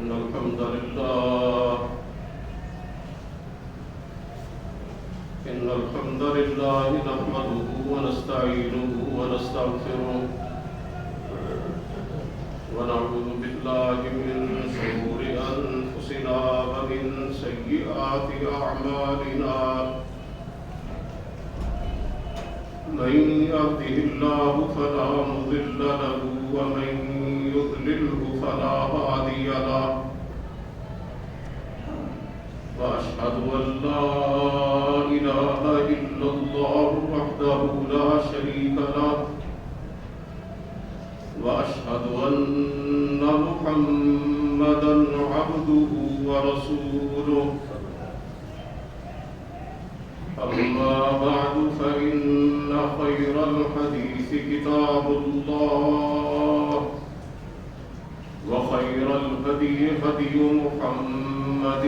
إن الحمد لله نحمده ونستعينه ونستغفره ونعوذ بالله من شرور أنفسنا ومن سيئات أعمالنا من يهده الله فلا مضل له ومن يضلله فلا هادي له وأشهد أن لا إله إلا الله وحده لا شريك له وأشهد أن محمدا عبده ورسوله أما بعد فإن خير الحديث كتاب الله وخير الهدي هدي محمد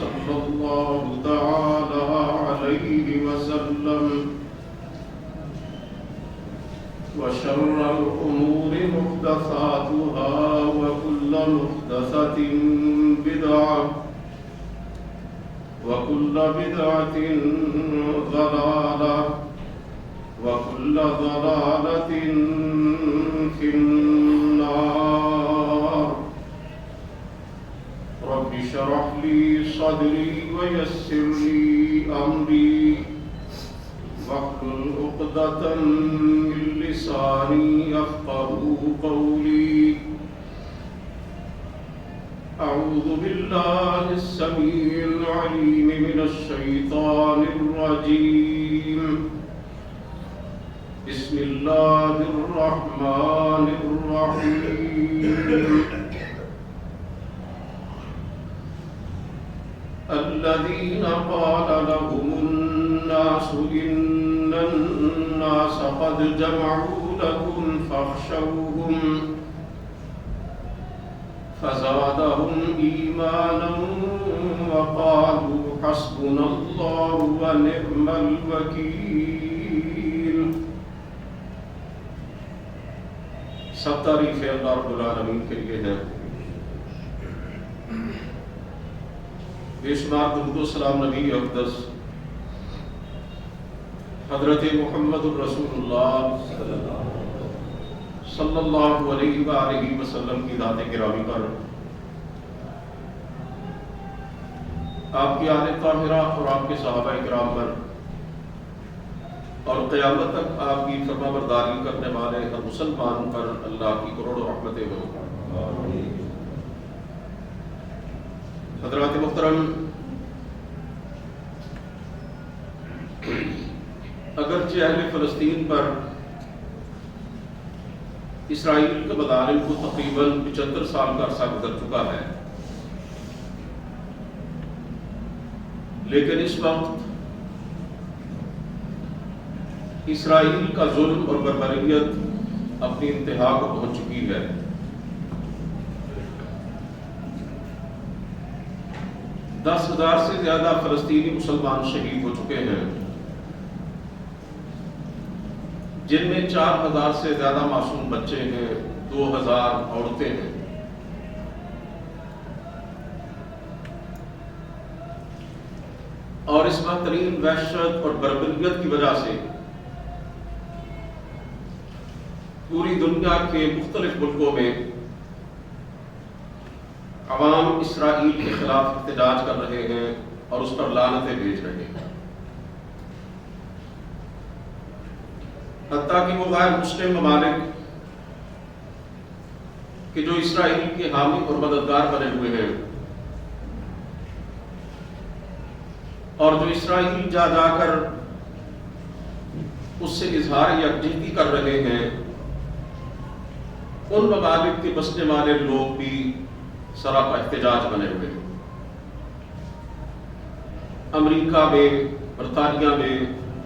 صلى الله تعالى عليه وسلم وشر الأمور محدثاتها وكل محدثة بدعة وكل بدعة ضلالة وكل ضلالة في النار رب اشرح لي صدري ويسر لي أمري واحلل عقدة من لساني يفقهوا قولي أعوذ بالله السميع العليم من الشيطان الرجيم بسم الله الرحمن الرحيم الذين قال لهم الناس إن الناس قد جمعوا لكم فاخشوهم فزادهم إيمانا وقالوا حسبنا الله ونعم الوكيل. سب تعریفیں اللہ رب العالمین کے لیے ہیں. بے شمار درود و سلام نبی اقدس حضرت محمد الرسول اللہ صلی اللہ علیہ وآلہ وسلم کی ذات گرامی پر، آپ کی آل طاہرہ اور آپ کے صحابہ کرام پر، اور قیامت تک آپ کی فرما برداری کرنے والے ہر مسلمان پر اللہ کی کروڑوں رحمتیں ہوں. حضرات محترم، اگرچہ اہل فلسطین پر اسرائیل کے مظالم کو تقریباً 75 سال کا عرصہ گزر چکا ہے، لیکن اس وقت اسرائیل کا ظلم اور بربریت اپنی انتہا کو پہنچ چکی ہے. 10,000 سے زیادہ فلسطینی مسلمان شہید ہو چکے ہیں، جن میں 4,000 سے زیادہ معصوم بچے ہیں، 2,000 عورتیں ہیں. اور اس بدترین وحشت اور بربریت کی وجہ سے پوری دنیا کے مختلف ملکوں میں عوام اسرائیل کے خلاف احتجاج کر رہے ہیں اور اس پر لعنتیں بھیج رہے ہیں. حتیٰ کہ وہ غیر مسلم ممالک کہ جو اسرائیل کے حامی اور مددگار بنے ہوئے ہیں، اور جو اسرائیل جا کر اس سے اظہار یکجہتی کر رہے ہیں، ان ممالک کے بسنے والے لوگ بھی سراپا احتجاج بنے ہوئے ہیں. امریکہ میں، برطانیہ میں،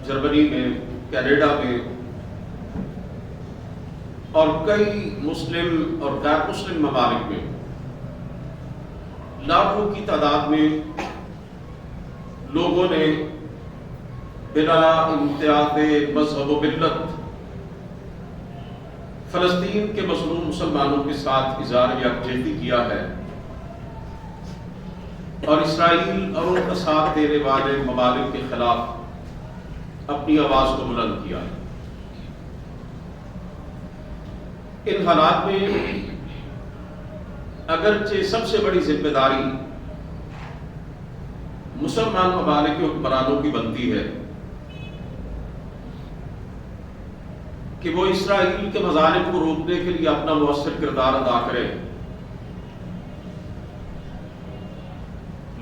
جرمنی میں، کینیڈا میں اور کئی مسلم اور غیر مسلم ممالک میں لاکھوں کی تعداد میں لوگوں نے بلا امتیاز مذہب و ملت فلسطین کے مظلوم مسلمانوں کے ساتھ اظہار یکجہتی کیا ہے اور اسرائیل اور ان کا ساتھ دینے والے ممالک کے خلاف اپنی آواز کو بلند کیا ہے۔ ان حالات میں اگرچہ سب سے بڑی ذمہ داری مسلمان ممالک کے حکمرانوں کی بنتی ہے کہ وہ اسرائیل کے مظالم کو روکنے کے لیے اپنا مؤثر کردار ادا کریں،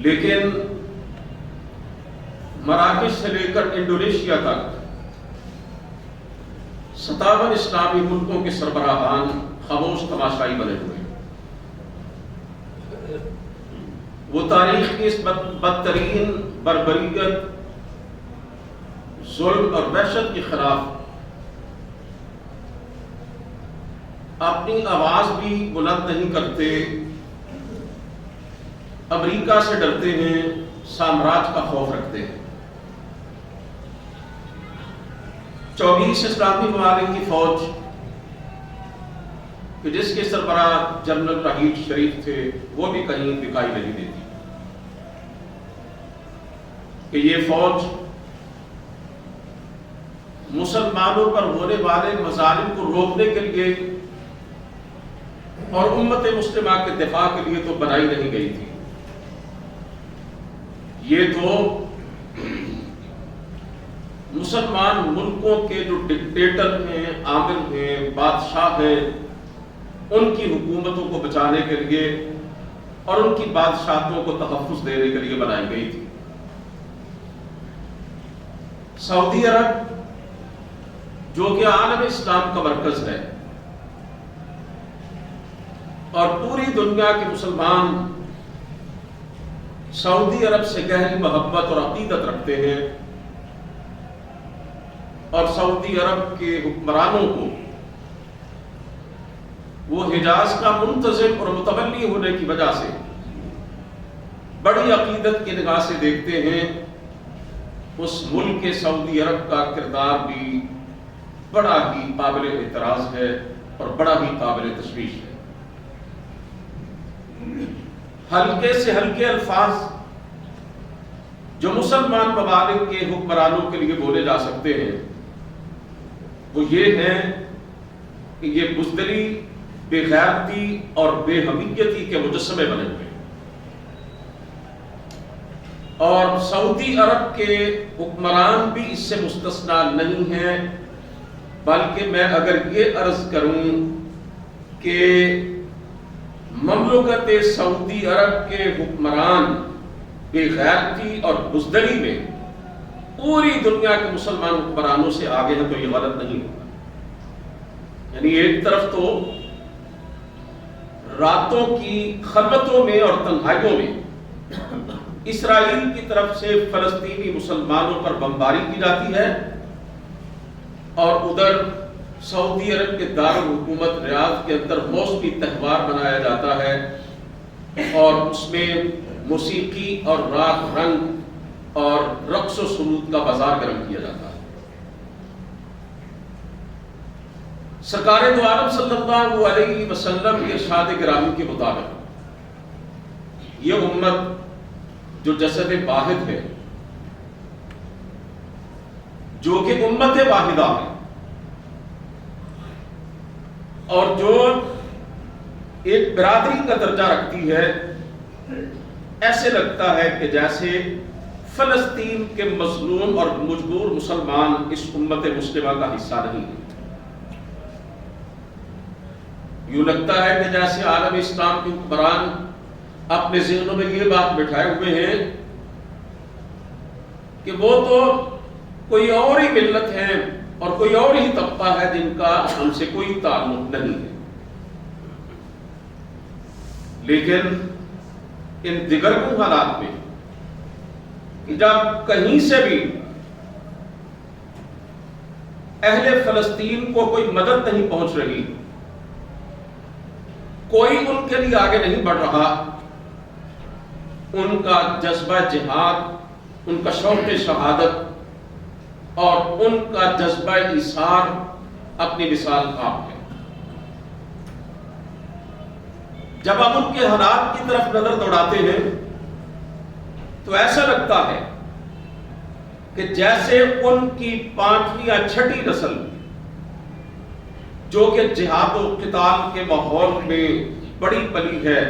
لیکن مراکش سے لے کر انڈونیشیا تک 57 اسلامی ملکوں کے سربراہان خاموش تماشائی بنے ہوئے ہیں۔ وہ تاریخ کی اس بدترین بربریت، ظلم اور وحشت کے خلاف اپنی آواز بھی بلند نہیں کرتے، امریکہ سے ڈرتے ہیں، سامراج کا خوف رکھتے ہیں۔ 24 اسلامی ممالک کی فوج کہ جس کے سربراہ جنرل رحیل شریف تھے، وہ بھی کہیں دکھائی نہیں دیتی کہ یہ فوج مسلمانوں پر ہونے والے مظالم کو روکنے کے لیے اور امت مسلمہ کے دفاع کے لیے تو بنائی نہیں گئی تھی، یہ تو مسلمان ملکوں کے جو ڈکٹیٹر ہیں، عامل ہیں، بادشاہ ہیں، ان کی حکومتوں کو بچانے کے لیے اور ان کی بادشاہتوں کو تحفظ دینے کے لیے بنائی گئی تھی۔ سعودی عرب جو کہ عالم اسلام کا مرکز ہے اور پوری دنیا کے مسلمان سعودی عرب سے گہری محبت اور عقیدت رکھتے ہیں، اور سعودی عرب کے حکمرانوں کو وہ حجاز کا منتظم اور متولی ہونے کی وجہ سے بڑی عقیدت کی نگاہ سے دیکھتے ہیں، اس ملک کے سعودی عرب کا کردار بھی بڑا ہی قابل اعتراض ہے اور بڑا ہی قابل تشویش ہے۔ ہلکے سے ہلکے الفاظ جو مسلمان ممالک کے حکمرانوں کے لیے بولے جا سکتے ہیں وہ یہ ہیں کہ یہ بزدلی، بے غیرتی اور بے حمیتی کے مجسمے بنے ہوئے ہیں، اور سعودی عرب کے حکمران بھی اس سے مستثنا نہیں ہیں، بلکہ میں اگر یہ عرض کروں کہ مملکت سعودی عرب کے حکمران بے غیرتی اور بزدلی میں پوری دنیا کے مسلمان حکمرانوں سے آگے ہیں تو یہ غلط نہیں ہوگا۔ یعنی ایک طرف تو راتوں کی خلوتوں میں اور تنہائیوں میں اسرائیل کی طرف سے فلسطینی مسلمانوں پر بمباری کی جاتی ہے، اور ادھر سعودی عرب کے دارالحکومت ریاض کے اندر موسمی تہوار منایا جاتا ہے اور اس میں موسیقی اور راگ رنگ اور رقص و سرود کا بازار گرم کیا جاتا ہے۔ سرکار دو عالم صلی اللہ علیہ وسلم کے ارشاد گرامی کے مطابق یہ امت جو جسد واحد ہے، جو کہ امت واحدہ ہے، اور جو ایک برادری کا درجہ رکھتی ہے، ایسے لگتا ہے کہ جیسے فلسطین کے مظلوم اور مجبور مسلمان اس امت مسلمہ کا حصہ نہیں ہے۔ یوں لگتا ہے کہ جیسے عالم اسلام کے حکمران اپنے ذہنوں میں یہ بات بٹھائے ہوئے ہیں کہ وہ تو کوئی اور ہی ملت ہے اور کوئی اور ہی طبقہ ہے جن کا ہم سے کوئی تعلق نہیں ہے، لیکن ان دیگرگوں حالات میں کہ جب کہیں سے بھی اہل فلسطین کو کوئی مدد نہیں پہنچ رہی، کوئی ان کے لیے آگے نہیں بڑھ رہا، ان کا جذبہ جہاد، ان کا شوق شہادت اور ان کا جذبہ ایثار اپنی مثال آپ ہے۔ جب آپ ان کے حالات کی طرف نظر دوڑاتے ہیں تو ایسا لگتا ہے کہ جیسے ان کی 5ویں یا 6ٹھی نسل جو کہ جہاد و قتال کے ماحول میں بڑی پلی ہے،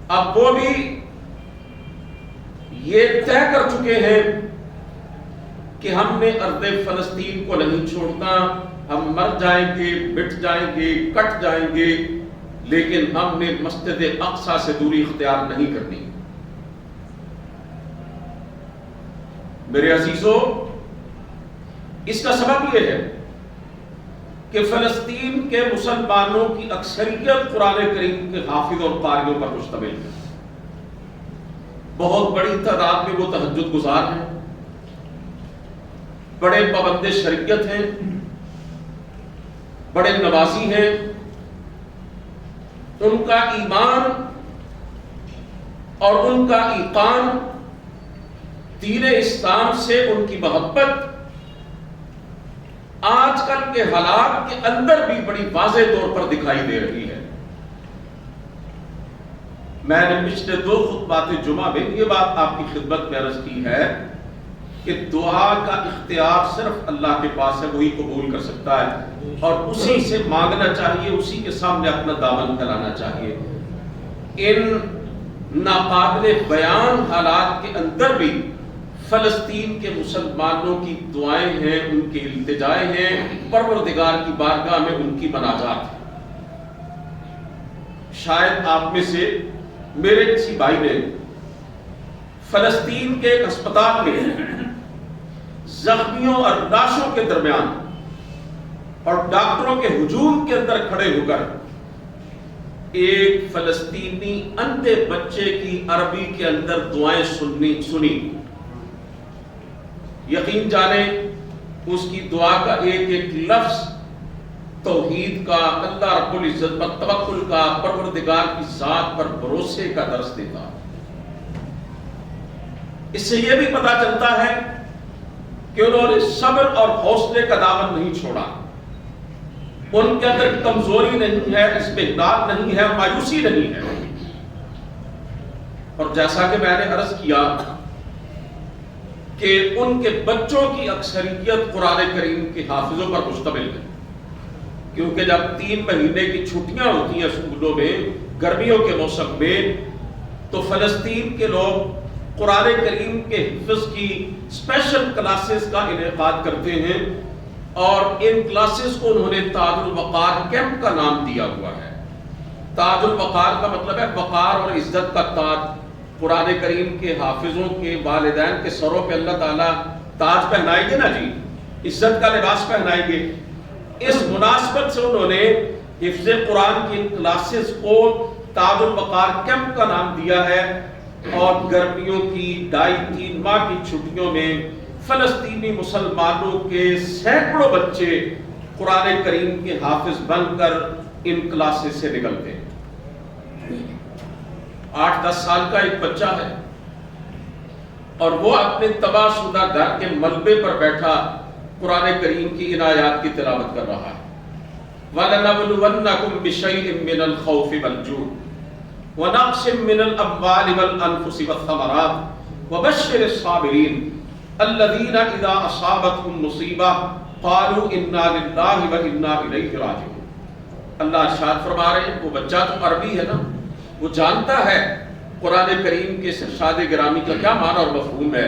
اب وہ بھی یہ طے کر چکے ہیں کہ ہم نے ارض فلسطین کو نہیں چھوڑنا، ہم مر جائیں گے، مٹ جائیں گے، کٹ جائیں گے، لیکن ہم نے مسجد اقصی سے دوری اختیار نہیں کرنی۔ میرے عزیزو، اس کا سبب یہ ہے کہ فلسطین کے مسلمانوں کی اکثریت قرآن کریم کے حافظ اور قاریوں پر مشتمل ہے۔ بہت بڑی تعداد میں وہ تہجد گزار ہیں، بڑے پابند شریعت ہیں، بڑے نمازی ہیں، ان کا ایمان اور ان کا ایقان دین اسلام سے ان کی محبت آج کل کے حالات کے اندر بھی بڑی واضح طور پر دکھائی دے رہی ہے۔ میں نے پچھلے 2 خطبات جمعہ میں یہ بات آپ کی خدمت میں عرض کی ہے کہ دعا کا اختیار صرف اللہ کے پاس ہے، وہی قبول کر سکتا ہے اور اسی سے مانگنا چاہیے، اسی کے سامنے اپنا دامن پھیلانا چاہیے۔ ان ناقابل بیان حالات کے اندر بھی فلسطین کے مسلمانوں کی دعائیں ہیں، ان کے التجائیں ہیں، پروردگار کی بارگاہ میں ان کی مناجات ہے۔ شاید آپ میں سے میرے کسی بھائی نے فلسطین کے ایک ہسپتال میں زخمیوں اور لاشوں کے درمیان اور ڈاکٹروں کے ہجوم کے اندر کھڑے ہو کر ایک فلسطینی اندھے بچے کی عربی کے اندر دعائیں سنی۔ یقین جانیں اس کی دعا کا ایک ایک لفظ توحید کا، اللہ رب العزت پر توکل کا، پروردگار کی ذات پر بھروسے کا درس دیتا۔ اس سے یہ بھی پتہ چلتا ہے کہ انہوں نے صبر اور حوصلے کا دامن نہیں چھوڑا، ان کے اندر کمزوری نہیں ہے، استحداد نہیں ہے، مایوسی نہیں ہے۔ اور جیسا کہ میں نے عرض کیا کہ ان کے بچوں کی اکثریت قرآن کریم کے حافظوں پر مشتمل ہے، کیونکہ جب 3 مہینے کی چھٹیاں ہوتی ہیں اسکولوں میں گرمیوں کے موسم میں، تو فلسطین کے لوگ قرآن کریم کے حفظ کی اسپیشل کلاسز کا انعقاد کرتے ہیں، اور ان کلاسز کو انہوں نے تاج الوقار کیمپ کا نام دیا ہوا ہے۔ تاج الوقار کا مطلب ہے وقار اور عزت کا تاج۔ قرآن کریم کے حافظوں کے والدین کے سروں پہ اللہ تعالیٰ تاج پہنائیں گے نا جی، عزت کا لباس پہنائیں گے۔ اس مناسبت سے انہوں نے حفظ قرآن کی کلاسز کو تاج الوقار کیمپ کا نام دیا ہے، اور گرمیوں کی 2.5-3 ماہ کی چھٹیوں میں فلسطینی مسلمانوں کے سینکڑوں بچے قرآن کریم کے حافظ بن کر ان کلاسز سے نکلتے ہیں۔ 8-10 سال کا ایک بچہ ہے اور وہ اپنے تباہ شدہ گھر کے ملبے پر بیٹھا قرآن کریم کی ان آیات کی تلاوت کر رہا ہے۔ وَلَنَبْلُوَنَّكُمْ بِشَيْءٍ مِّنَ الْخَوْفِ وَالْجُوعِ وَنَقْصٍ مِّنَ الْأَمْوَالِ وَالْأَنفُسِ وَالثَّمَرَاتِ وَبَشِّرِ الصَّابِرِينَ الَّذِينَ إِذَا أَصَابَتْهُمْ مُصِيبَةٌ قَالُوا إِنَّا لِلَّهِ وَإِنَّا إِلَيْهِ رَاجِعُونَ۔ اللہ ارشاد فرما رہے ہیں، وہ بچہ تو عربی ہے نا، وہ جانتا ہے قرآن کریم کے ارشاد گرامی کا کیا معنی اور مفہوم ہے۔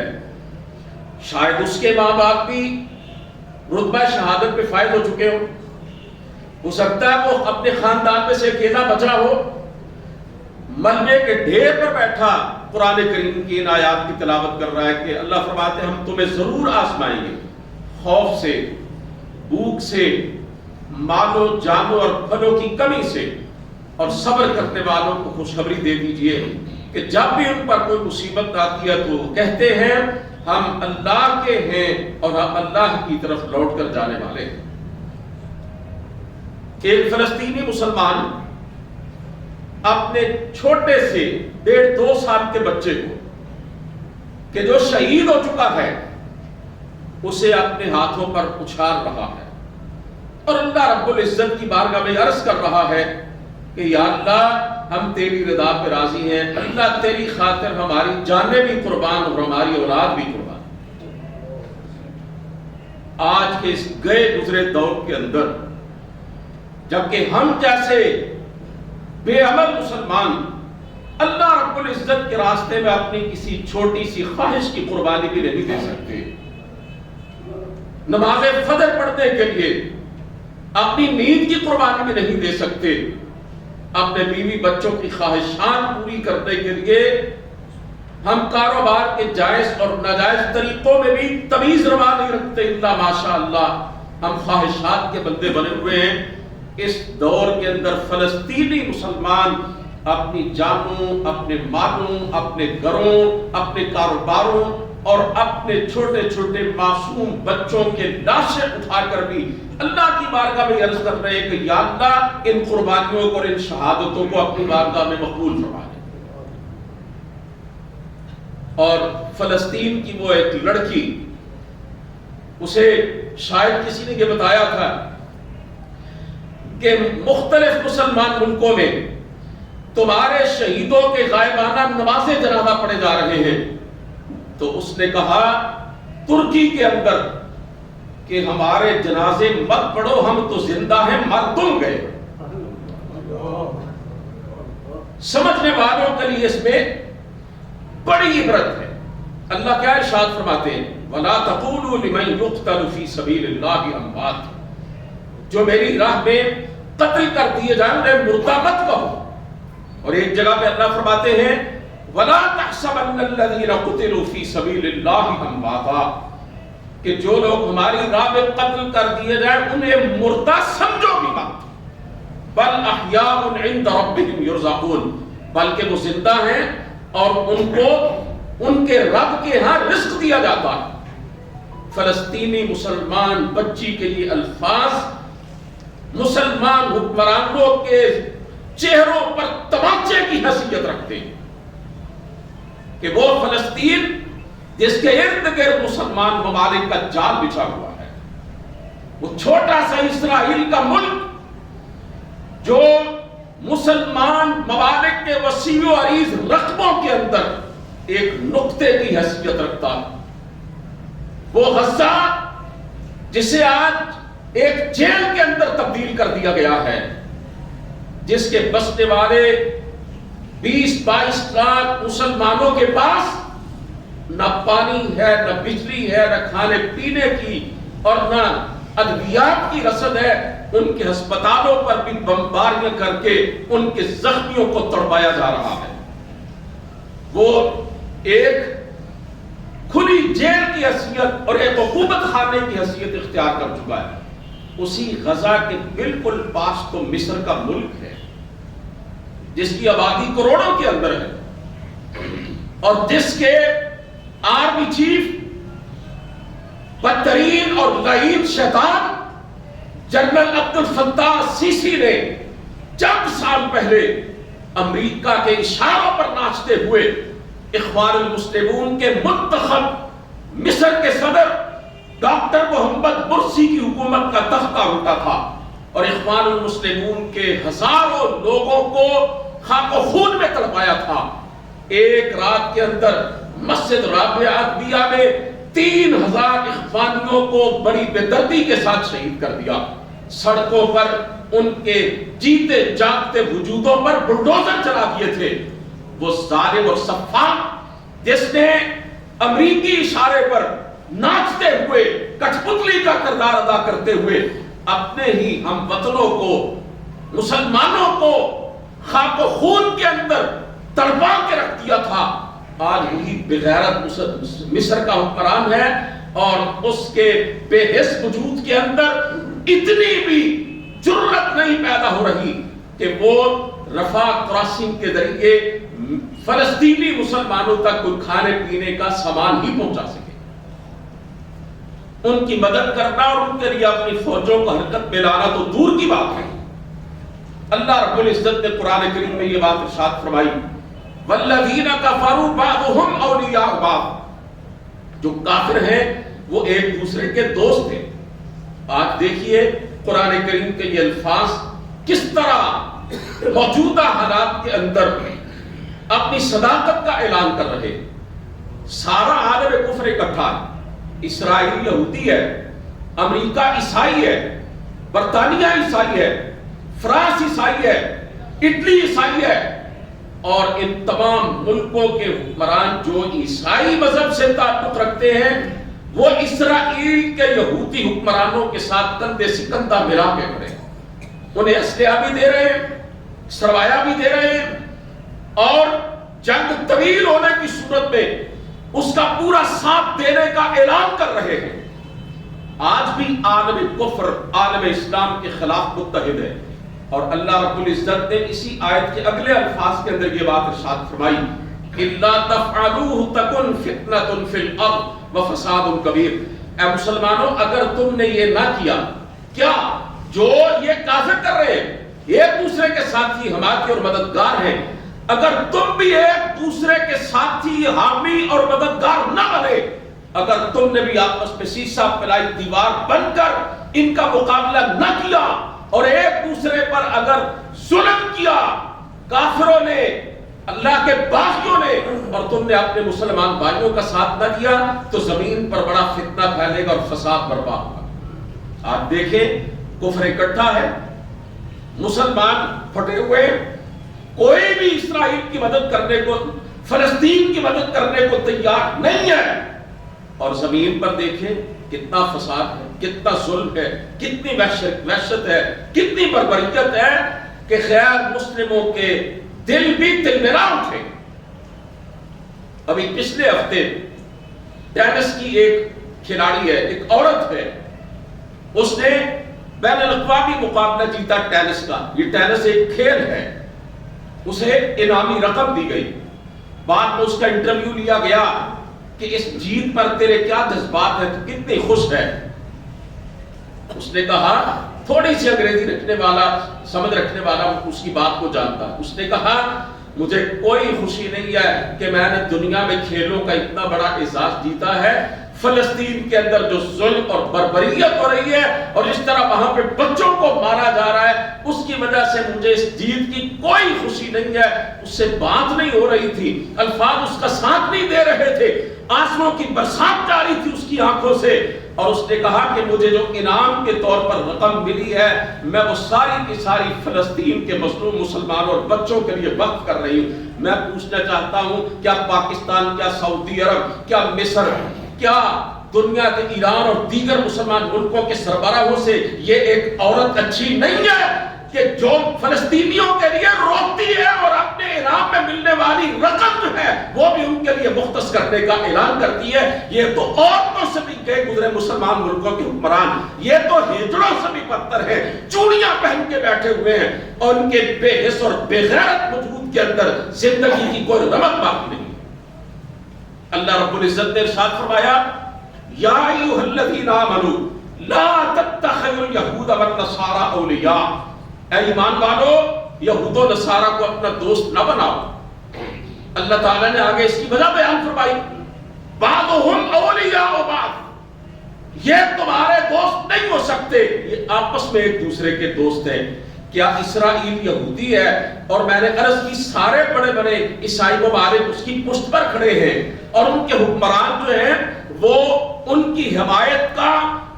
شاید اس کے ماں باپ بھی رتبہ شہادت پہ فائز ہو چکے ہو سکتا ہے وہ اپنے خاندان میں سے اکیلا بچا ہو، ملبے کے ڈھیر پر بیٹھا قرآن کریم کی ان آیات کی تلاوت کر رہا ہے کہ اللہ فرماتے ہیں ہم تمہیں ضرور آزمائیں گے، خوف سے، بھوک سے، مالوں جانوں اور پھلوں کی کمی سے، اور صبر کرنے والوں کو خوشخبری دے دیجئے کہ جب بھی ان پر کوئی مصیبت آتی ہے تو وہ کہتے ہیں ہم اللہ کے ہیں اور ہم اللہ کی طرف لوٹ کر جانے والے ہیں۔ ایک فلسطینی مسلمان اپنے چھوٹے سے 1.5-2 سال کے بچے کو کہ جو شہید ہو چکا ہے اسے اپنے ہاتھوں پر اچھال رہا ہے اور اللہ رب العزت کی بارگاہ میں عرض کر رہا ہے کہ یا اللہ ہم تیری رضا پہ راضی ہیں، اللہ تیری خاطر ہماری جانیں بھی قربان اور ہماری اولاد بھی قربان۔ آج کے اس گئے گزرے دور کے اندر جبکہ ہم جیسے بے عمل مسلمان اللہ رب العزت کے راستے میں اپنی کسی چھوٹی سی خواہش کی قربانی بھی نہیں دے سکتے، نماز فجر پڑھنے کے لیے اپنی نیند کی قربانی بھی نہیں دے سکتے، اپنے بیوی بچوں کی خواہشات پوری کرنے کے لیے ہم کاروبار کے جائز اور ناجائز طریقوں میں بھی تمیز روا نہیں رکھتے، اللہ ماشاء اللہ ہم خواہشات کے بندے بنے ہوئے ہیں۔ اس دور کے اندر فلسطینی مسلمان اپنی جانوں، اپنے مالوں، اپنے گھروں، اپنے کاروباروں اور اپنے چھوٹے چھوٹے معصوم بچوں کے لاشیں اٹھا کر بھی اللہ کی بارگاہ میں عرض کر رہے ہیں کہ یا اللہ ان قربانیوں کو اور ان شہادتوں کو اپنی بارگاہ میں مقبول فرما لے۔ اور فلسطین کی وہ ایک لڑکی، اسے شاید کسی نے یہ بتایا تھا کہ مختلف مسلمان ملکوں میں تمہارے شہیدوں کے غائبانہ نماز جنازہ پڑھے جا رہے ہیں، تو اس نے کہا ترکی کے اندر کہ ہمارے جنازے مت پڑھو، ہم تو زندہ ہیں، مر تم گئے۔ سمجھنے والوں کے لیے اس میں بڑی عبرت ہے۔ اللہ کیا ارشاد فرماتے ہیں، وَلَا تَقُولُوا لِمَنْ يُقْتَلُ فِي سَبِيلِ اللَّهِ أَمْوَاتٌ، جو میری راہ میں قتل کر دیے جائیں انہیں مردہ مت کہو۔ اور ایک جگہ پہ اللہ فرماتے ہیں وَلَا تَحْسَبَنَّ الَّذِينَ قُتِلُوا فِي سَبِيلِ اللَّهِ أَمْوَاتًا، کہ جو لوگ ہماری راہ میں قتل کر دیے جائیں انہیں مردہ سمجھو بھی مت، بل احیاء عند ربهم یرزقون، بلکہ وہ زندہ ہیں اور ان کو ان کے رب کے ہاں رزق دیا جاتا ہے۔ فلسطینی مسلمان بچی کے لیے الفاظ مسلمان حکمرانوں کے چہروں پر تمانچے کی حیثیت رکھتے ہیں کہ وہ فلسطین جس کے ارد گرد مسلمان ممالک کا جال بچھا ہوا ہے، وہ چھوٹا سا اسرائیل کا ملک جو مسلمان ممالک کے وسیع و عریض رقبوں کے اندر ایک نقطے کی حیثیت رکھتا ہے، وہ غزہ جسے آج ایک جیل کے اندر تبدیل کر دیا گیا ہے، جس کے بسنے والے 20-22 لاکھ مسلمانوں کے پاس نہ پانی ہے، نہ بجلی ہے، نہ کھانے پینے کی اور نہ ادویات کی رسد ہے، ان کے ہسپتالوں پر بھی بمباریاں کر کے ان کے زخمیوں کو تڑپایا جا رہا ہے۔ وہ ایک کھلی جیل کی حیثیت اور ایک حکومت خانے کی حیثیت اختیار کر چکا ہے۔ اسی غزہ کے بالکل پاس تو مصر کا ملک ہے جس کی آبادی کروڑوں کے اندر ہے اور جس کے آرمی چیف بدترین اور لعین شیطان جنرل عبد الفتاح السیسی نے چند سال پہلے امریکہ کے اشاروں پر ناچتے ہوئے اخوان المسلمون کے منتخب مصر کے صدر ڈاکٹر محمد مرسی کی حکومت کا تختہ الٹا تھا اور اخوان المسلمون کے ہزاروں لوگوں کو خاک و خون میں تڑپایا تھا۔ ایک رات کے اندر مسجد رابعہ ادویہ میں 3000 اخوانیوں کو بڑی بے دردی کے ساتھ شہید کر دیا۔ سڑکوں پر ان کے جیتے جاگتے وجودوں پر بلڈوزر چلا دیے تھے۔ وہ ظالم اور سفاک جس نے امریکی اشارے پر ناچتے ہوئے کٹھ پتلی کا کردار ادا کرتے ہوئے اپنے ہی ہم وطنوں کو مسلمانوں کو خاک و خون کے اندر تڑپا کے رکھ دیا تھا، آج وہی بغیرت مصر کا حکمران ہے اور اس کے بے حس وجود کے اندر اتنی بھی جرت نہیں پیدا ہو رہی کہ وہ رفح کراسنگ کے ذریعے فلسطینی مسلمانوں تک کوئی کھانے پینے کا سامان ہی پہنچا سکے۔ ان کی مدد کرنا اور ان کے لیے اپنی فوجوں کو حرکت میں لانا تو دور کی بات ہے۔ اللہ رب العزت نے قرآن کریم میں یہ بات ارشاد فرمائی والذین کفروا بعضهم اولیاء بعض، جو کافر ہیں وہ ایک دوسرے کے دوست ہیں۔ آج دیکھیے قرآن کریم کے یہ الفاظ کس طرح موجودہ حالات کے اندر اپنی صداقت کا اعلان کر رہے. سارا عالم کفر اکٹھا ہے. اسرائیل یہودی ہے، امریکہ عیسائی ہے، برطانیہ عیسائی ہے، فرانس عیسائی ہے، اٹلی عیسائی ہے، اور ان تمام ملکوں کے حکمران جو عیسائی مذہب سے تعلق رکھتے ہیں وہ اسرائیل کے یہودی حکمرانوں کے ساتھ کندھے سے کندھا ملا کے کھڑے ہیں. انہیں اسلحہ بھی دے رہے ہیں، سرمایہ بھی دے رہے ہیں، اور جنگ طویل ہونے کی صورت میں اس کا پورا ساتھ دینے کا اعلان کر رہے ہیں. آج بھی عالم کفر عالم اسلام کے خلاف متحد ہے، اور اللہ رب العزت نے اسی آیت کے اگلے الفاظ کے اندر یہ بات ارشاد فرمائی اِلَّا تَفْعَلُوهُ تَكُنْ فِتْنَةٌ فِي الْأَرْضِ وَفَسَادٌ كَبِيرٌ. اے مسلمانوں، اگر تم نے یہ نہ کیا، کیا جو یہ کافر کر رہے ہیں ایک دوسرے کے ساتھی حمایتی اور مددگار ہیں، اگر تم بھی ایک دوسرے کے ساتھی حامی اور مددگار نہ بنے، اگر تم نے بھی آپس میں سیسا پلائی دیوار بن کر ان کا مقابلہ نہ کیا اور ایک دوسرے پر اگر ظلم کیا کافروں نے، اللہ کے باغیوں نے، اور تم نے اپنے مسلمان بھائیوں کا ساتھ نہ دیا، تو زمین پر بڑا فتنہ پھیلے گا اور فساد برپا ہوگا. آپ دیکھیں کفر اکٹھا ہے، مسلمان پھٹے ہوئے، کوئی بھی اسرائیل کی مدد کرنے کو، فلسطین کی مدد کرنے کو تیار نہیں ہے. اور زمین پر دیکھیں کتنا فساد ہے، کتنا ظلم ہے، کتنی وحشت ہے، کتنی بربریت ہے کہ غیر مسلموں کے دل بھی تلملا اٹھے. ابھی پچھلے ہفتے ٹینس کی ایک کھلاڑی ہے، ایک عورت ہے، اس نے بین الاقوامی مقابلہ جیتا ٹینس کا. یہ ٹینس ایک کھیل ہے، اسے انعامی رقم دی گئی. بعد میں اس کا انٹرویو لیا گیا کہ اس جیت پر تیرے کیا جذبات ہیں، تو کتنی خوش ہے. اس نے کہا، تھوڑی سی انگریزی رکھنے والا، سمجھ رکھنے والا اس کی بات کو جانتا. اس نے کہا، مجھے کوئی خوشی نہیں ہے کہ میں نے دنیا میں کھیلوں کا اتنا بڑا اعزاز جیتا ہے. فلسطین کے اندر جو ظلم اور بربریت ہو رہی ہے اور جس طرح وہاں پہ بچوں کو مارا جا رہا ہے، اس کی وجہ سے مجھے اس جیت کی کوئی خوشی نہیں ہے. اس سے بات نہیں ہو رہی تھی، الفاظ اس کا ساتھ نہیں دے رہے تھے، آنسوؤں کی برسات جاری تھی اس کی آنکھوں سے. اور اس نے کہا کہ مجھے جو انعام کے طور پر رقم ملی ہے، میں وہ ساری کی ساری فلسطین کے مظلوم مسلمانوں اور بچوں کے لیے وقف کر رہی ہوں. میں پوچھنا چاہتا ہوں، کیا پاکستان، کیا سعودی عرب، کیا مصر، کیا دنیا کے ایران اور دیگر مسلمان ملکوں کے سربراہوں سے یہ ایک عورت اچھی نہیں ہے کہ جو فلسطینیوں کے لیے روتی ہے اور اپنے انعام میں ملنے والی رقم جو ہے وہ بھی ان کے لیے مختص کرنے کا اعلان کرتی ہے؟ یہ تو عورتوں سے بھی گئے گزرے مسلمان ملکوں کے حکمران، یہ تو ہجڑوں سے بھی بدتر ہے، چوڑیاں پہن کے بیٹھے ہوئے ہیں، اور ان کے بے حس اور بے غیرت وجود کے اندر زندگی کی کوئی رمق باقی نہیں. اللہ رب العزت نے ارشاد فرمایا، یا ایھا الذین آمنوا لا تتخذوا اليہود والنصارى اولیاء. اے ایمان والو، یہود و نصارہ کو اپنا دوست نہ بناؤ. اللہ تعالیٰ نے آگے اس کی وجہ بیان فرمائی، بعضهم اولیاء بعض، یہ تمہارے دوست نہیں ہو سکتے، یہ آپس میں ایک دوسرے کے دوست ہیں. کیا اسرائیل یہودی ہے؟ اور میں نے عرض کی سارے بڑے بڑے عیسائی ممالک اس کی پشت پر کھڑے ہیں، اور ان کے حکمران جو ہیں وہ ان کی حمایت کا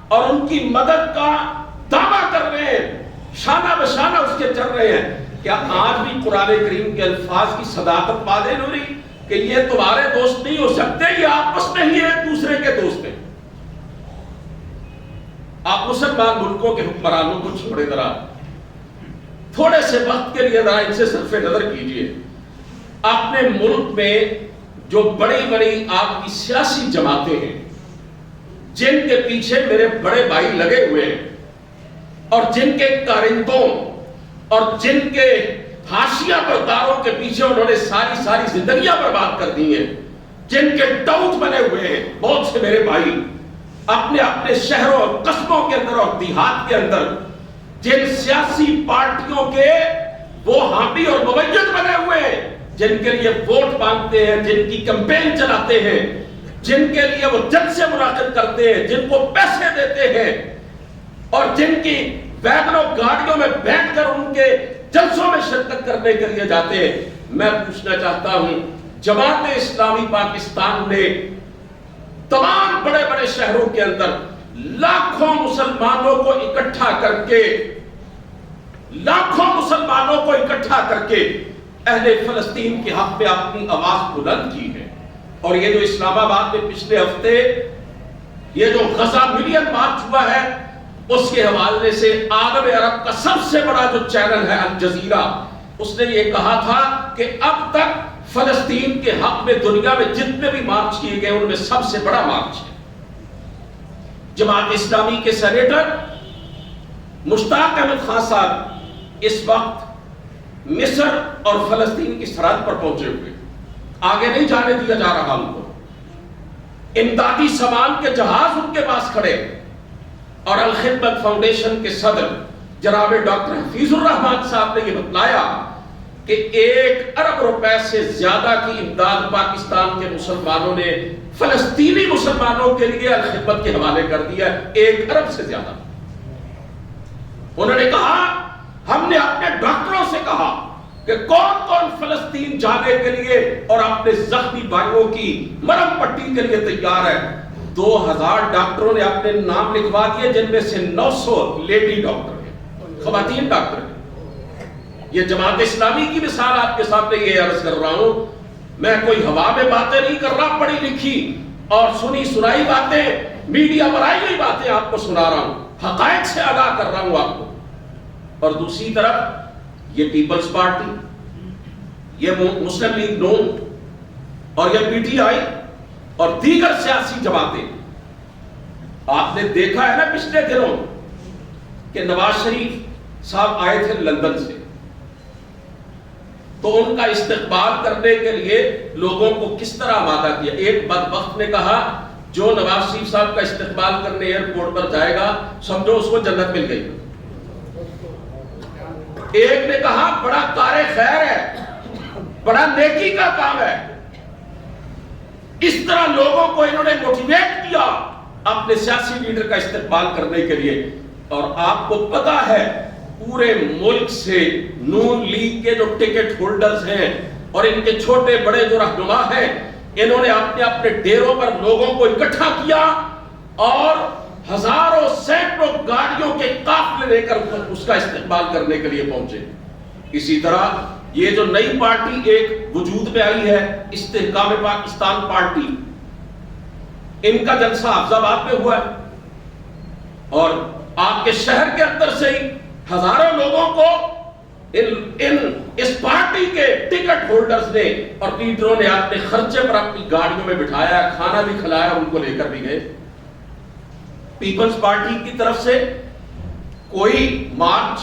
اور ان کی مدد کا دعویٰ کر رہے ہیں، شانہ بشانہ اس کے چل رہے ہیں. کیا آج بھی قرآن کریم کے الفاظ کی صداقت واضح ہو رہی کہ یہ تمہارے دوست نہیں ہو سکتے، یہ آپس میں ہی ایک دوسرے کے دوست ہیں؟ آپ مسلمان ملکوں کے حکمرانوں کو چھوڑے ذرا تھوڑے سے وقت کے لیے ذرا ان سے صرف نظر کیجئے. اپنے ملک میں جو بڑی بڑی آپ کی سیاسی جماعتیں ہیں، جن کے پیچھے میرے بڑے بھائی لگے ہوئے ہیں، اور جن کے کارندوں اور جن کے حاشیہ برداروں کے پیچھے انہوں نے ساری زندگیاں برباد کر دی ہیں، جن کے ٹاؤٹ بنے ہوئے ہیں بہت سے میرے بھائی اپنے اپنے شہروں اور قصبوں کے اندر اور دیہات کے اندر، جن سیاسی پارٹیوں کے وہ حامی اور مؤید بنے ہوئے ہیں، جن کے لیے ووٹ مانگتے ہیں، جن کی کمپین چلاتے ہیں، جن کے لیے وہ جلسے منعقد کرتے ہیں، جن کو پیسے دیتے ہیں، اور جن کی ویگنوں گاڑیوں میں بیٹھ کر ان کے جلسوں میں شرکت کرنے کے لیے جاتے ہیں. میں پوچھنا چاہتا ہوں جماعت اسلامی پاکستان نے تمام بڑے بڑے شہروں کے اندر لاکھوں مسلمانوں کو اکٹھا کر کے اہل فلسطین کے حق میں اپنی آواز بلند کی ہے. اور یہ جو اسلام آباد میں پچھلے ہفتے یہ جو غزہ ملین مارچ ہوا ہے اس کے حوالے سے عالم عرب کا سب سے بڑا جو چینل ہے الجزیرہ، اس نے یہ کہا تھا کہ اب تک فلسطین کے حق میں دنیا میں جتنے بھی مارچ کیے گئے ان میں سب سے بڑا مارچ ہے. جماعت اسلامی کے سینیٹر مشتاق احمد خان صاحب اس وقت مصر اور فلسطین کی سرحد پر پہنچے ہوئے، آگے نہیں جانے دیا جا رہا ان کو. امدادی سامان کے جہاز ان کے پاس کھڑے، اور الخدمت فاؤنڈیشن کے صدر جناب ڈاکٹر حفیظ الرحمان صاحب نے یہ بتلایا کہ 1 ارب روپے سے زیادہ کی امداد پاکستان کے مسلمانوں نے فلسطینی مسلمانوں کے لیے الخدمت کے حوالے کر دیا. 1 ارب سے زیادہ. انہوں نے کہا ہم نے اپنے ڈاکٹروں سے کہا کہ کون کون فلسطین جانے کے لیے اور اپنے زخمی بھائیوں کی مرہم پٹی کے لیے تیار ہے. 2000 ڈاکٹروں نے اپنے نام لکھوا دیے، جن میں سے 900 لیڈی ڈاکٹر ہیں، خواتین ڈاکٹر ہیں. یہ جماعت اسلامی کی مثال آپ کے سامنے یہ عرض کر رہا ہوں. میں کوئی ہوا میں باتیں نہیں کر رہا، پڑھی لکھی اور سنی سنائی باتیں، میڈیا پر آئی ہوئی باتیں آپ کو سنا رہا ہوں، حقائق سے آگاہ کر رہا ہوں آپ کو. اور دوسری طرف یہ پیپلز پارٹی، یہ مسلم لیگ نون اور یہ پی ٹی آئی اور دیگر سیاسی جماعتیں. آپ نے دیکھا ہے نا پچھلے دنوں کہ نواز شریف صاحب آئے تھے لندن سے، تو ان کا استقبال کرنے کے لیے لوگوں کو کس طرح آمادہ کیا. ایک بدبخت نے کہا جو نواز شریف صاحب کا استقبال کرنے ایئرپورٹ پر جائے گا سمجھو اس کو جنت مل گئی. ایک نے کہا بڑا کار خیر ہے، بڑا نیکی کا کام ہے. اس طرح لوگوں کو انہوں نے موٹیویٹ کیا اپنے سیاسی لیڈر کا استقبال کرنے کے لیے. اور آپ کو پتا ہے پورے ملک سے نون لیگ کے جو ٹکٹ ہولڈرز ہیں اور ان کے چھوٹے بڑے جو رہنما ہیں، انہوں نے اپنے اپنے ڈیروں پر لوگوں کو اکٹھا کیا اور ہزاروں سینکڑوں گاڑیوں کے قافلے لے کر اس کا استقبال کرنے کے لیے پہنچے. اسی طرح یہ جو نئی پارٹی ایک وجود میں آئی ہے استحکام پاکستان پارٹی، ان کا جلسہ حفظ آباد میں ہوا ہے اور آپ کے شہر کے اندر سے ہی ہزاروں لوگوں کو اس پارٹی کے ٹکٹ ہولڈرز نے اور لیڈروں نے اپنے خرچے پر اپنی گاڑیوں میں بٹھایا، کھانا بھی کھلایا، ان کو لے کر بھی گئے. پیپلز پارٹی کی طرف سے کوئی مارچ،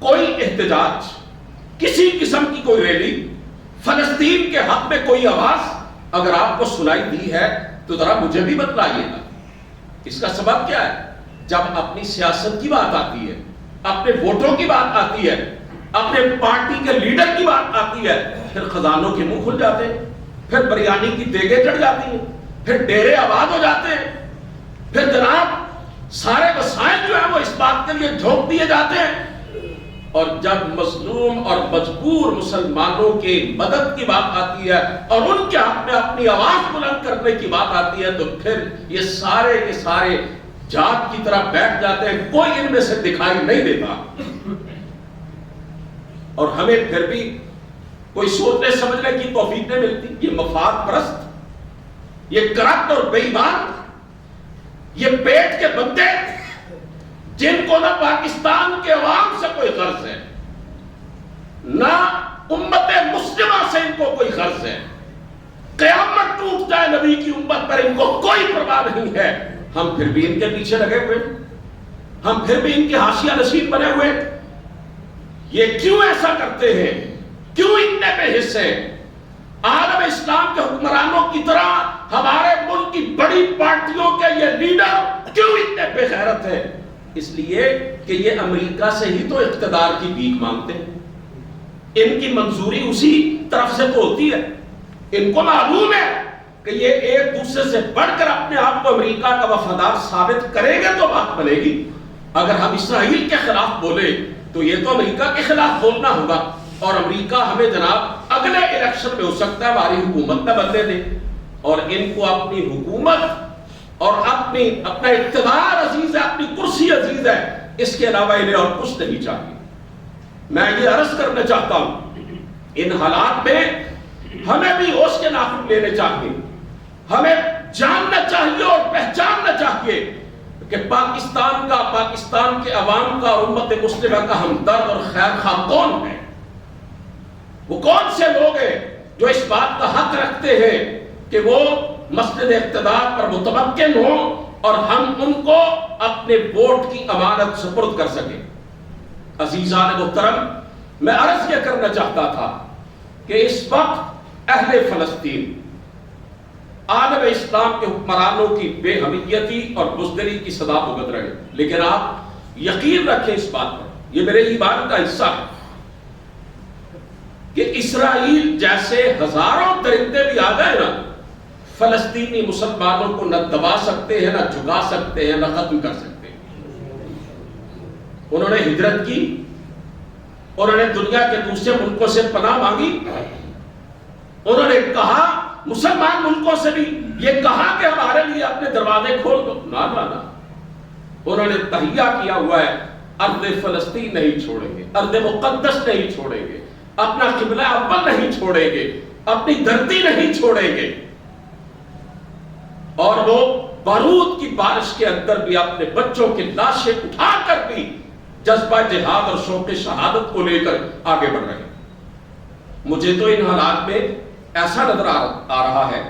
کوئی احتجاج، کسی قسم کی کوئی ریلی، فلسطین کے حق میں کوئی آواز اگر آپ کو سنائی دی ہے تو ذرا مجھے بھی بتلائیے گا. اس کا سبب کیا ہے؟ جب اپنی سیاست کی بات آتی ہے، اپنے ووٹوں کی بات آتی ہے، اپنے پارٹی کے لیڈر کی بات آتی ہے، پھر خزانوں کے منہ کھل جاتے ہیں، پھر بریانی کی دیگیں چڑھ جاتی ہیں، پھر ڈیرے آباد ہو جاتے ہیں، پھر جناب سارے وسائل جو ہیں وہ اس بات کے لیے جھونک دیے جاتے ہیں. اور جب مظلوم اور مجبور مسلمانوں کی مدد کی بات آتی ہے اور ان کے حق میں اپنی آواز بلند کرنے کی بات آتی ہے تو پھر یہ سارے کے سارے جات کی طرح بیٹھ جاتے ہیں، کوئی ان میں سے دکھائی نہیں دیتا. اور ہمیں پھر بھی کوئی سوچنے سمجھنے کی توفیق نہیں ملتی. یہ مفاد پرست، یہ کرپٹ اور بے ایمان، یہ پیٹ کے بندے جن کو نہ پاکستان کے عوام سے کوئی غرض ہے، نہ امت مسلمہ سے ان کو کوئی غرض ہے. قیامت ٹوٹ جائے نبی کی امت پر ان کو کوئی پرواہ نہیں ہے. ہم پھر بھی ان کے پیچھے لگے ہوئے، ہم پھر بھی ان کے حاشیہ نشین بنے ہوئے. یہ کیوں ایسا کرتے ہیں؟ کیوں اتنے بے حس ہیں؟ عالم اسلام کے حکمرانوں کی طرح ہمارے ملک کی بڑی پارٹیوں کے یہ لیڈر کیوں اتنے بے غیرت ہیں؟ اس لیے کہ یہ امریکہ سے ہی تو اقتدار کی بھیک مانگتے ہیں. ان کی منظوری اسی طرف سے تو ہوتی ہے. ان کو معلوم ہے کہ یہ ایک دوسرے سے بڑھ کر اپنے آپ کو امریکہ کا وفادار ثابت کریں گے تو بات بنے گی. اگر ہم اسرائیل کے خلاف بولے تو یہ تو امریکہ کے خلاف بولنا ہوگا، اور امریکہ ہمیں جناب اگلے الیکشن میں ہو سکتا ہے ہماری حکومت نہ بدلے دے، اور ان کو اپنی حکومت اور اپنا اقتدار عزیز ہے، اپنی کرسی عزیز ہے، اس کے علاوہ انہیں اور کچھ نہیں چاہیے۔ میں یہ عرض کرنا چاہتا ہوں، ان حالات میں ہمیں بھی ہوش کے ناخن لینے چاہیے، ہمیں جاننا چاہیے اور پہچاننا چاہیے کہ پاکستان کے عوام کا اور امت مسلمہ کا ہمدرد اور خیر خواہ کون ہے، وہ کون سے لوگ ہیں جو اس بات کا حق رکھتے ہیں کہ وہ مسند اقتدار پر متمکن ہوں اور ہم ان کو اپنے ووٹ کی امانت سپرد کر سکیں۔ عزیزان محترم، میں عرض یہ کرنا چاہتا تھا کہ اس وقت اہل فلسطین عالم اسلام کے حکمرانوں کی بے حمیتی اور بزدلی کی صدا بھگت رہے، لیکن آپ یقین رکھیں اس بات پر، یہ میرے ایمان کا حصہ ہے کہ اسرائیل جیسے ہزاروں درندے بھی آ گئے نا، فلسطینی مسلمانوں کو نہ دبا سکتے ہیں، نہ جھکا سکتے ہیں، نہ ختم کر سکتے ہیں۔ انہوں نے ہجرت کی، انہوں نے دنیا کے دوسرے ملکوں سے پناہ مانگی، انہوں نے کہا مسلمان ملکوں سے بھی یہ کہا کہ ہمارے لیے اپنے دروازے کھول دو، نہ انہوں نے تہیہ کیا ہوا ہے، ارض فلسطین نہیں چھوڑیں گے، ارض مقدس نہیں چھوڑیں گے، اپنا قبلہ اول نہیں چھوڑیں گے، اپنی دھرتی نہیں چھوڑیں گے، اور وہ بارود کی بارش کے اندر بھی اپنے بچوں کی لاشیں اٹھا کر بھی جذبہ جہاد اور شوق شہادت کو لے کر آگے بڑھ رہے ہیں۔ مجھے تو ان حالات میں ایسا نظر آ رہا ہے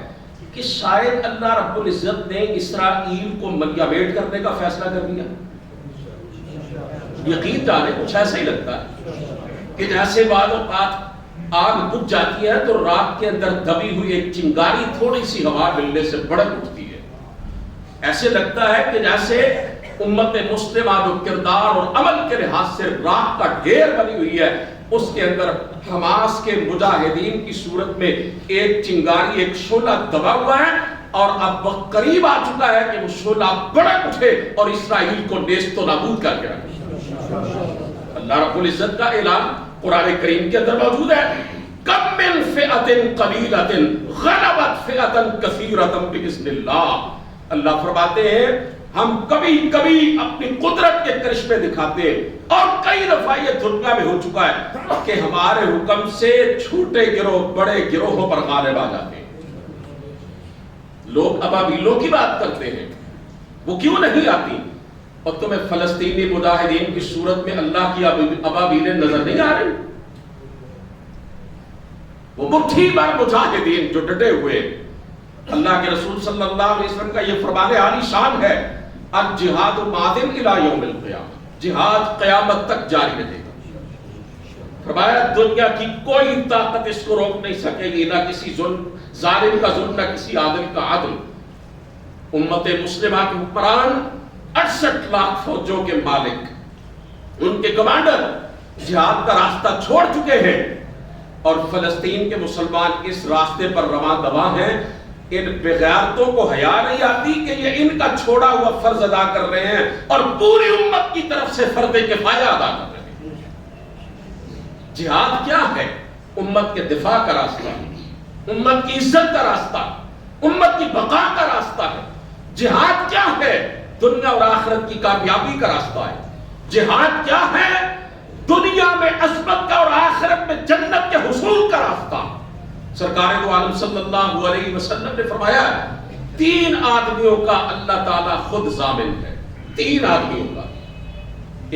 کہ شاید اللہ رب العزت نے اسرائیل کو ملیہ میٹ کرنے کا فیصلہ کر دیا۔ یقین جانے کچھ ایسا ہی لگتا ہے کہ جیسے بعض اوقات آگ بجھ جاتی ہے تو رات کے اندر دبی ہوئی ایک چنگاری تھوڑی سی ہوا ملنے سے بھڑک اٹھتی ہے، ایسے لگتا ہے کہ جیسے امت مسلمہ جو کردار اور عمل کے لحاظ سے راکھ کا ڈھیر بنی ہوئی ہے، اس کے اندر حماس کے مجاہدین کی صورت میں ایک چنگاری، ایک شعلہ دبا ہوا ہے، اور اب وقت قریب آ چکا ہے کہ وہ شعلہ بڑک اٹھے اور اسرائیل کو نیست و نابود کر کے رکھے۔ اللہ رب العزت کا اعلان قرآن کریم کے اندر موجود ہے، کم من فئۃ قلیلۃ غلبت فئۃ کثیرۃ باذن اللہ۔ اللہ فرماتے ہیں ہم کبھی کبھی اپنی قدرت کے کرشمے دکھاتے ہیں، اور کئی دفعہ یہ دنیا میں ہو چکا ہے کہ ہمارے حکم سے چھوٹے گروہ بڑے گروہوں پر غالب آ جاتے ہیں۔ لوگ ابابیلوں کی بات کرتے ہیں، وہ کیوں نہیں آتی؟ اور تمہیں فلسطینی مجاہدین کی صورت میں اللہ کی ابابیلیں نظر نہیں آ رہی؟ وہ مٹھی بھر مجاہدین جو ڈٹے ہوئے، اللہ کے رسول صلی اللہ علیہ وسلم کا یہ فرمان عالی شان ہے، الجہاد ماضٍ الی یوم القیامہ، جہاد قیامت تک جاری رہے گا۔ فرمایا دنیا کی کوئی طاقت اس کو روک نہیں سکے گی، نہ کسی ظالم کا ظلم، نہ کسی عادل کا عدل۔ امت مسلمہ کے حکمران 68 لاکھ فوجوں کے مالک، ان کے کمانڈر جہاد کا راستہ چھوڑ چکے ہیں، اور فلسطین کے مسلمان اس راستے پر رواں دواں ہیں۔ ان بغیرتوں کو حیا نہیں آتی کہ یہ ان کا چھوڑا ہوا فرض ادا کر رہے ہیں اور پوری امت کی طرف سے فرض کفایہ ادا کر رہے ہیں۔ جہاد کیا ہے؟ امت کے دفاع کا راستہ، امت کی عزت کا راستہ، امت کی بقا کا راستہ ہے۔ جہاد کیا ہے؟ دنیا اور آخرت کی کامیابی کا راستہ ہے۔ جہاد کیا ہے؟ دنیا میں عظمت کا اور آخرت میں جنت کے حصول کا راستہ۔ سرکار دو عالم صلی اللہ علیہ وسلم نے فرمایا 3 آدمیوں کا اللہ تعالیٰ خود ضامن ہے، 3 آدمیوں کا۔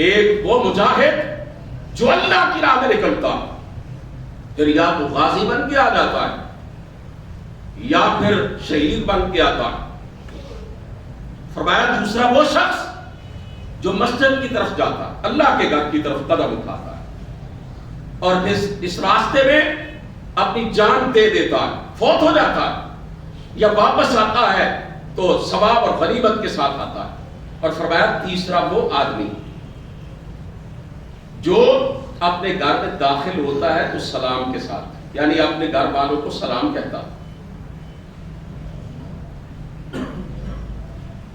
ایک وہ مجاہد جو اللہ کی راہ میں نکلتا ہے، پھر یا تو غازی بن کے آ جاتا ہے یا پھر شہید بن کے آتا ہے۔ فرمایا دوسرا وہ شخص جو مسجد کی طرف جاتا ہے، اللہ کے گھر کی طرف قدم اٹھاتا ہے، اور اس راستے میں اپنی جان دے دیتا ہے، فوت ہو جاتا ہے، یا واپس آتا ہے تو ثواب اور غنیمت کے ساتھ آتا ہے۔ اور فرمایا تیسرا وہ آدمی جو اپنے گھر میں داخل ہوتا ہے تو سلام کے ساتھ، یعنی اپنے گھر والوں کو سلام کہتا ہے۔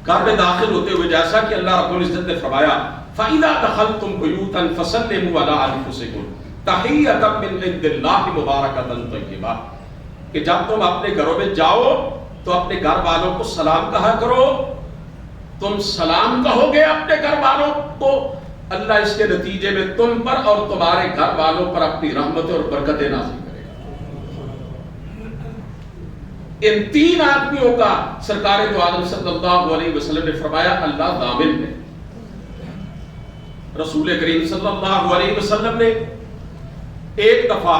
گھر میں داخل ہوتے ہوئے جیسا کہ اللہ رب العزت نے فرمایا فَإِذَا دَخَلْتُمْ بُيُوتًا فَسَلِّمُوا عَلَىٰ أَنفُسِكُمْ تَحِيَّةً مِّنْ عِندِ اللَّهِ مُبَارَكَةً طَيِّبَةً، کہ جب تم اپنے گھروں میں جاؤ تو اپنے گھر والوں کو سلام کہا کرو. تم سلام کہو گے اپنے گھر والوں کو، اللہ اس کے نتیجے میں تم پر اور تمہارے گھر والوں پر اپنی رحمتیں اور برکتیں نازل کرے گا. ان تین آدمیوں کا سرکار دو عالم صلی اللہ علیہ وسلم نے فرمایا اللہ ضامن ہے. رسول کریم صلی اللہ علیہ وسلم نے ایک دفعہ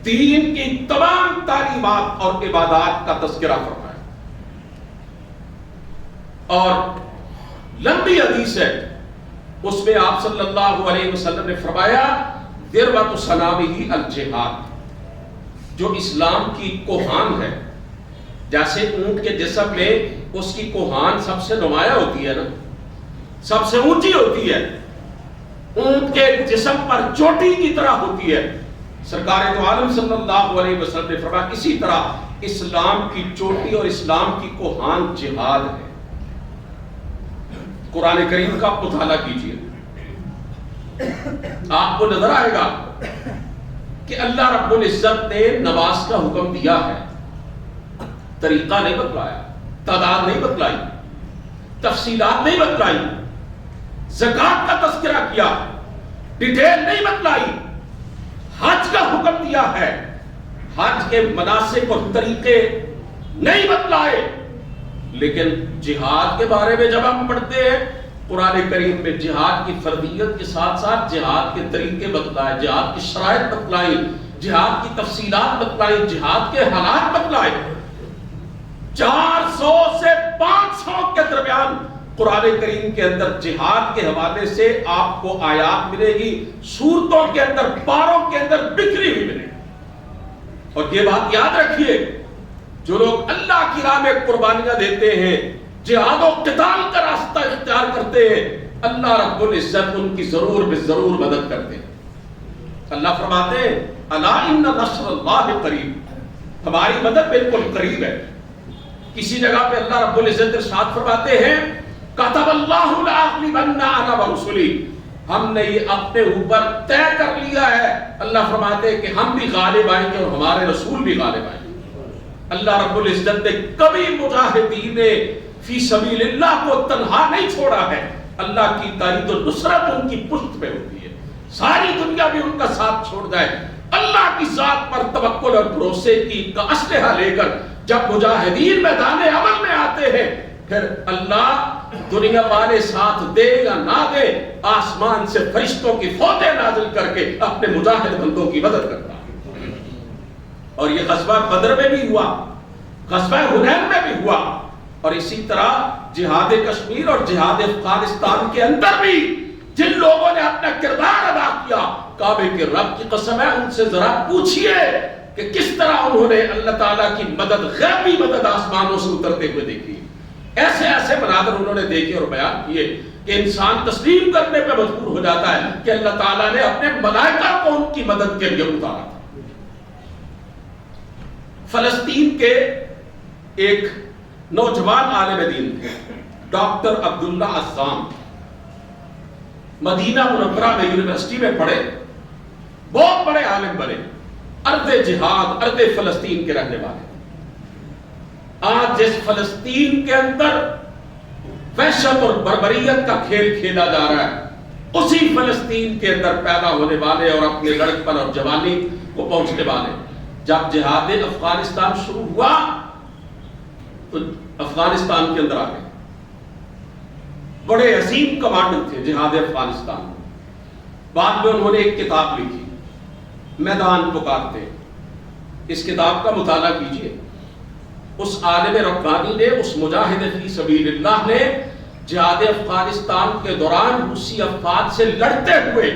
دین کی تمام تعلیمات اور عبادات کا تذکرہ فرمایا، اور لمبی حدیث ہے، اس میں آپ صلی اللہ علیہ وسلم نے فرمایا ذروۃ سنامہ الجہاد، جو اسلام کی کوہان ہے. جیسے اونٹ کے جسم میں اس کی کوہان سب سے نمایاں ہوتی ہے نا، سب سے اونچی ہوتی ہے، اونٹ کے جسم پر چوٹی کی طرح ہوتی ہے. سرکار دو عالم صلی اللہ علیہ وسلم نے فرمایا اسی طرح اسلام کی چوٹی اور اسلام کی کوہان جہاد ہے. قرآن کریم کا مطالعہ کیجیے، آپ کو نظر آئے گا کہ اللہ رب العزت نے نماز کا حکم دیا ہے، طریقہ نہیں بتلایا، تعداد نہیں بتلائی، تفصیلات نہیں بتلائی، زکوٰۃ کا تذکرہ کیا، ڈیٹیل نہیں بتلائی، حج کا حکم دیا ہے، حج کے مناسک اور طریقے نہیں بتلائے. لیکن جہاد کے بارے میں جب ہم پڑھتے ہیں قرآن کریم میں جہاد کی فردیت کے ساتھ ساتھ جہاد کے طریقے بتلائے، جہاد کی شرائط بتلائی، جہاد کی تفصیلات بتلائی، جہاد کے حالات بتلائے. 400 سے 500 کے درمیان قرآن کریم کے اندر جہاد کے حوالے سے آپ کو آیات ملے گی، سورتوں کے اندر، پاروں کے اندر بکھری ہوئی ملے گی. اور یہ بات یاد رکھیے، جو لوگ اللہ کی راہ میں قربانیاں دیتے ہیں، جہاد و قتال کا راستہ اختیار کرتے ہیں، اللہ رب العزت ان کی ضرور بے ضرور مدد کرتے ہیں. اللہ فرماتے ہیں الا ان نصر اللہ قریب، ہماری مدد بالکل قریب ہے. کسی جگہ پہ اللہ رب العزت ارشاد فرماتے ہیں کتب اللہ لاغلبن انا ورسلی، ہم نے یہ اپنے اوپر طے کر لیا ہے. اللہ فرماتے ہیں کہ ہم بھی غالب آئیں گے اور ہمارے رسول بھی غالب آئیں گے. اللہ رب العزت نے کبھی مجاہدین فی سبیل اللہ کو تنہا نہیں چھوڑا ہے. اللہ کی تائید و نصرت ان کی پشت پہ ہوتی ہے، ساری دنیا بھی ان کا ساتھ چھوڑ جائے. اللہ کی ذات پر توکل اور بھروسے کی کا اسلحہ لے کر جب مجاہدین میدان عمل میں آتے ہیں، پھر اللہ دنیا والے ساتھ دے یا نہ دے، آسمان سے فرشتوں کی فوجیں نازل کر کے اپنے مجاہد بندوں کی مدد کرتا ہے. اور یہ غزوہ بدر میں بھی ہوا، غزوہ حنین میں بھی ہوا، اور اسی طرح جہاد کشمیر اور جہاد افغانستان کے اندر بھی جن لوگوں نے اپنا کردار ادا کیا، کعبے کے رب کی قسم ہے ان سے ذرا پوچھئے کہ کس طرح انہوں نے اللہ تعالیٰ کی مدد، غیبی مدد آسمانوں سے اترتے ہوئے دیکھی. ایسے ایسے مناظر انہوں نے دیکھے اور بیان کیے کہ انسان تسلیم کرنے پہ مجبور ہو جاتا ہے کہ اللہ تعالیٰ نے اپنے ملائکہ کو ان کی مدد کے لیے اتارا تھا. فلسطین کے ایک نوجوان عالم دین تھے ڈاکٹر عبداللہ عزام، مدینہ منورہ میں یونیورسٹی میں پڑھے، بہت بڑے عالم بنے، ارض جہاد، ارض فلسطین کے رہنے والے. آج جس فلسطین کے اندر وحشت اور بربریت کا کھیل کھیلا جا رہا ہے، اسی فلسطین کے اندر پیدا ہونے والے اور اپنے لڑکپن اور جوانی کو پہنچنے والے. جب جہاد افغانستان شروع ہوا تو افغانستان کے اندر آ گئے. بڑے عظیم کمانڈر تھے جہاد افغانستان میں. بعد میں انہوں نے ایک کتاب لکھی، میدان پکارتے. اس کتاب کا مطالعہ کیجئے. اس عالم ربانی نے، اس مجاہد فی سبیل اللہ نے جہاد افغانستان کے دوران روسی افواج سے لڑتے ہوئے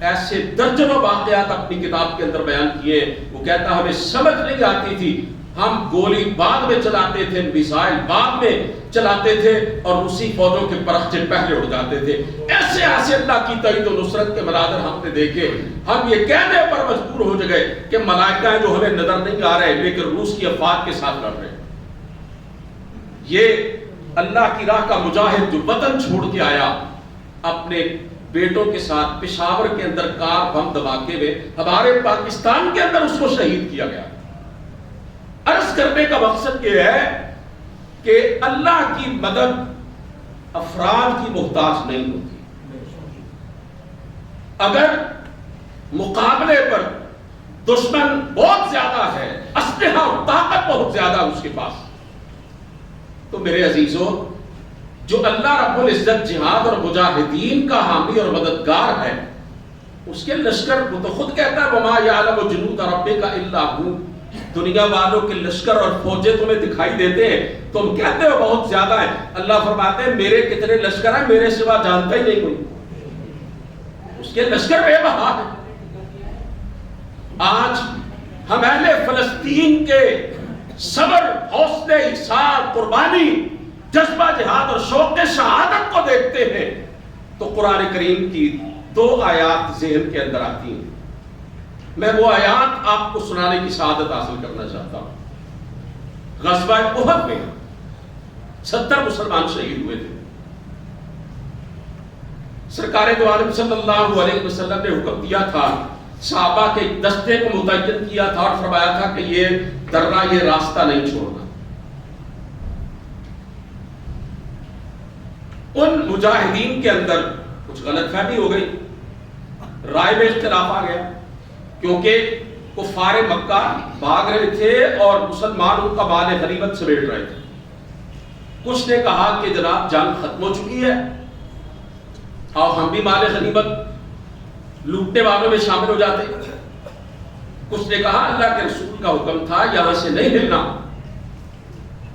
ایسے درجنوں واقعات اپنی کتاب کے اندر بیان کیے. وہ کہتا ہمیں سمجھ نہیں آتی تھی، ہم گولی بعد میں چلاتے تھے، میزائل بعد میں چلاتے تھے، اور روسی فوجوں کے پرخچے پہلے اڑ جاتے تھے. ایسے ایسے اللہ کی تائید و نصرت کے مناظر ہم نے دیکھے. ہم یہ کہنے پر مجبور ہو گئے کہ ملائکہ جو ہمیں نظر نہیں آ رہے لیکن روس کی افواج کے ساتھ لڑ رہے. یہ اللہ کی راہ کا مجاہد جو وطن چھوڑ کے آیا، اپنے بیٹوں کے ساتھ پشاور کے اندر کار بم دھماکے میں ہمارے پاکستان کے اندر اس کو شہید کیا گیا۔ عرض کرنے کا مقصد یہ ہے کہ اللہ کی مدد افراد کی محتاج نہیں ہوتی۔ اگر مقابلے پر دشمن بہت زیادہ ہے، اسلحہ اور طاقت بہت زیادہ اس کے پاس، تو میرے عزیزوں، جو اللہ رب العزت جہاد اور مجاہدین کا حامی اور مددگار ہے، اس کے لشکر، وہ تو خود کہتا ہے وَمَا يَعْلَمُ جُنُودَ رَبِّكَ إِلَّا هُوَ۔ دنیا والوں کے لشکر اور فوجیں تمہیں دکھائی دیتے ہیں، تم کہتے ہو بہت زیادہ ہیں، اللہ فرماتے ہیں میرے کتنے لشکر ہیں میرے سوا جانتا ہی نہیں کوئی، اس کے لشکر بے بہا ہے۔ آج ہم اہل فلسطین کے صبر، حوصلے، ایثار، قربانی، جذبہ جہاد اور شوق شہادت کو دیکھتے ہیں تو قرآن کریم کی 2 آیات ذہن کے اندر آتی ہیں۔ میں وہ آیات آپ کو سنانے کی سعادت حاصل کرنا چاہتا ہوں۔ غزوہ احد میں 70 مسلمان شہید ہوئے تھے۔ سرکار دو عالم صلی اللہ علیہ وسلم نے حکم دیا تھا، صحابہ کے دستے کو متعین کیا تھا اور فرمایا تھا کہ یہ درہ، یہ راستہ نہیں چھوڑنا۔ ان مجاہدین کے اندر کچھ غلط فہمی ہو گئی، رائے میں اختلاف آ گیا، کیونکہ کفار مکہ بھاگ رہے تھے اور مسلمان ان کا مال غنیمت سمیٹ رہے تھے۔ کچھ نے کہا کہ جناب جنگ ختم ہو چکی ہے، اور ہم بھی مال غنیمت لوٹنے والوں میں شامل ہو جاتے۔ کچھ نے کہا اللہ کے رسول کا حکم تھا یہاں سے نہیں ہلنا،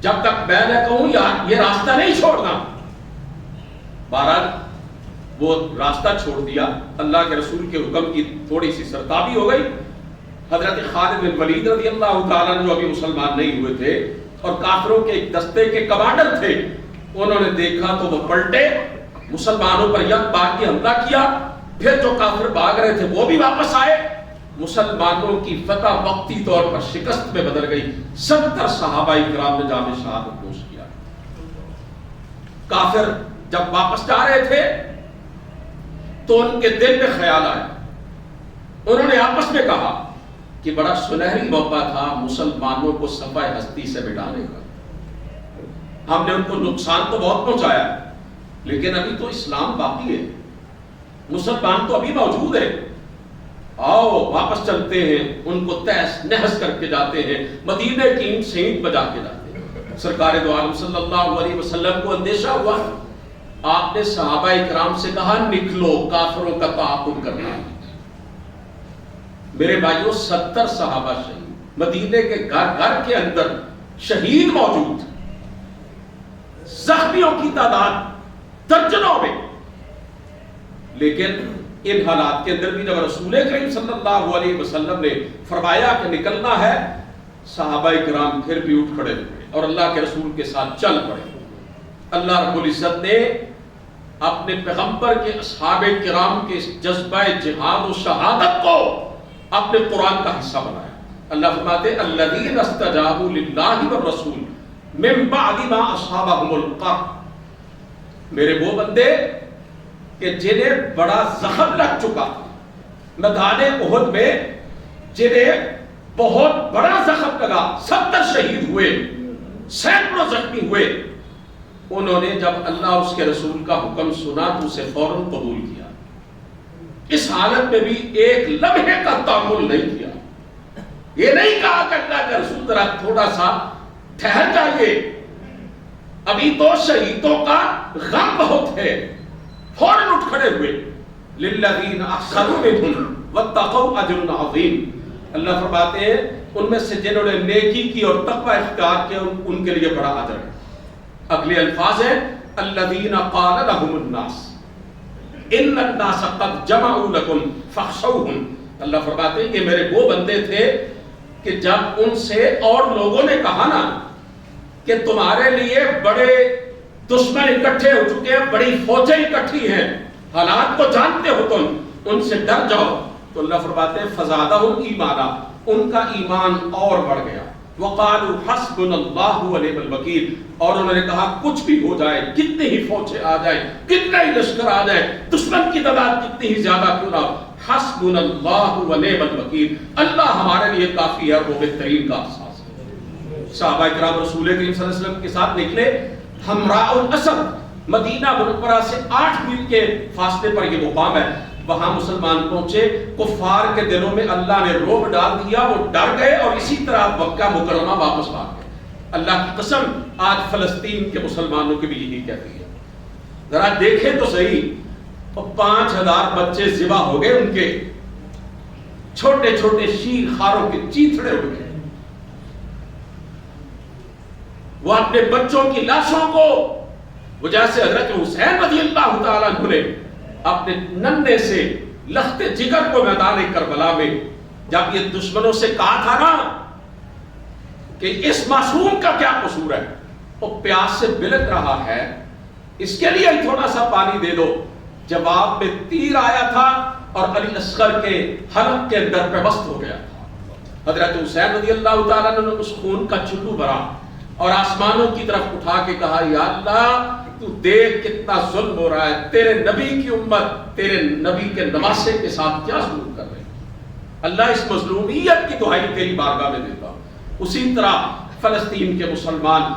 جب تک میں نہ کہوں یہ راستہ نہیں چھوڑنا۔ بہرحال وہ راستہ چھوڑ دیا، اللہ کے رسول کے حکم کی تھوڑی سی سرتابی ہو گئی۔ حضرت خالد بن ولید رضی اللہ تعالیٰ جو ابھی مسلمان نہیں ہوئے تھے اور کافروں کے ایک دستے کے کمانڈر تھے، انہوں نے دیکھا تو وہ پلٹے، مسلمانوں پر یک بار حملہ کیا۔ پھر جو کافر بھاگ رہے تھے وہ بھی واپس آئے، مسلمانوں کی فتح وقتی طور پر شکست میں بدل گئی۔ 70 صحابہ کرام نے جام شہادت نوش کیا۔ کافر جب واپس جا رہے تھے تو ان کے دل میں خیال آیا، انہوں نے آپس میں کہا کہ بڑا سنہری موقع تھا مسلمانوں کو صفحہ ہستی سے مٹانے کا۔ ہم نے ان کو نقصان تو بہت پہنچایا لیکن ابھی تو اسلام باقی ہے، مسلمان تو ابھی موجود ہے، آؤ واپس چلتے ہیں، ان کو تہس نہس کر کے جاتے ہیں، مدینہ کی اینٹ سے اینٹ بجا کے جاتے ہیں۔ سرکار دو عالم صلی اللہ علیہ وسلم کو اندیشہ ہوا، آپ نے صحابہ اکرام سے کہا نکلو، کافروں کا تعاقب کرنا ہے۔ میرے بھائیوں 70 صحابہ شہید، مدینے کے گھر گھر کے اندر شہید موجود، زخمیوں کی تعداد درجنوں میں۔ لیکن ان حالات کے اندر بھی جب رسول کریم صلی اللہ علیہ وسلم نے فرمایا کہ نکلنا ہے، صحابہ کرام پھر بھی اٹھ کھڑے ہوئے اور اللہ کے رسول کے ساتھ چل پڑے۔ اللہ رب العزت نے اپنے پیغمبر کے اصحاب کرام کے جذبہ جہاد و شہادت کو اپنے قرآن کا حصہ بنایا۔ اللہ فرماتے الذین استجابوا للہ والرسول من بعد ما اصابہم القرح، میرے وہ بندے کہ جنہیں بڑا زخم لگ چکا، میدان احد میں جنہیں بہت بڑا زخم لگا، 70 شہید ہوئے، سینکڑوں زخمی ہوئے، انہوں نے جب اللہ اس کے رسول کا حکم سنا تو اسے فوراً قبول کیا۔ اس حالت میں بھی ایک لمحے کا تأمل نہیں کیا، یہ نہیں کہا کہ اللہ کے رسول ذرا تھوڑا سا ٹھہر جائیے، ابھی تو شہیدوں کا غم بہت ہے، فوراً اٹھ کھڑے ہوئے۔ للذین احسنوا منہم واتقوا اجر عظیم، اللہ فرماتے ہیں ان میں سے جنہوں نے نیکی کی اور تقوی اختیار کیا ان کے لیے بڑا اجر ہے۔ اگلے الفاظ ہیں الذین قال لهم الناس ان الناس قد جمعوا لكم فاخشوهم، اللہ فرماتے ہیں کہ میرے وہ بندے تھے کہ جب ان سے اور لوگوں نے کہا نا کہ تمہارے لیے بڑے دشمن اکٹھے ہو چکے ہیں، بڑی فوجیں اکٹھی ہیں، حالات کو جانتے ہو تم، ان سے ڈر جاؤ، تو اللہ فرماتے ہیں فزادہم ایمانا، ان کا ایمان اور بڑھ گیا۔ وقالوا حسبنا اللہ ونعم الوکیل، اور انہوں نے کہا کچھ بھی ہو جائے، کتنے ہی فوجیں آ جائیں، کتنا ہی لشکر آ جائے، دشمن کی تعداد کتنی ہی زیادہ کیوں نہ ہو، حسبنا اللہ ونعم الوکیل، اللہ ہمارے لیے کافی ہے اور وہ بہترین کا احساس ہے۔ صحابہ کرام رسول کریم صلی اللہ علیہ وسلم کے ساتھ نکلے، حمراء الاسد، مدینہ منورہ سے 8 میل کے فاصلے پر یہ مقام ہے، وہاں مسلمان پہنچے، کفار کے دلوں میں اللہ نے رعب ڈال دیا، وہ ڈر گئے اور اسی طرح مکہ مکرمہ واپس آ گئے۔ اللہ کی قسم آج فلسطین کے مسلمانوں کی بھی یہی کہتی ہے، ذرا دیکھیں تو صحیح، 5000 بچے ذبح ہو گئے، ان کے چھوٹے چھوٹے شیر خاروں کے چیتڑے ہو گئے، وہ اپنے بچوں کی لاشوں کو، وہ جیسے حضرت حسین رضی اللہ تعالیٰ عنہ نے اپنے ننھے سے لخت جگر کو میدان کربلا میں جب یہ دشمنوں سے کہا تھا نا کہ اس معصوم کا کیا قصور ہے، وہ پیاس سے بلک رہا ہے، اس کے لیے تھوڑا سا پانی دے دو، جواب میں تیر آیا تھا اور علی اصغر کے حلق کے اندر پیوست ہو گیا تھا۔ حضرت حسین رضی اللہ تعالیٰ نے اس خون کا چلو بھرا اور آسمانوں کی طرف اٹھا کے کہا، یا اللہ تو دیکھ کتنا ظلم ہو رہا ہے، تیرے نبی کی امت تیرے نبی کے نواسے کے ساتھ کیا ظلم کر رہے ہیں، اللہ اس مظلومیت کی دہائی تیری بارگاہ میں دیتا ہوں۔ اسی طرح فلسطین کے مسلمان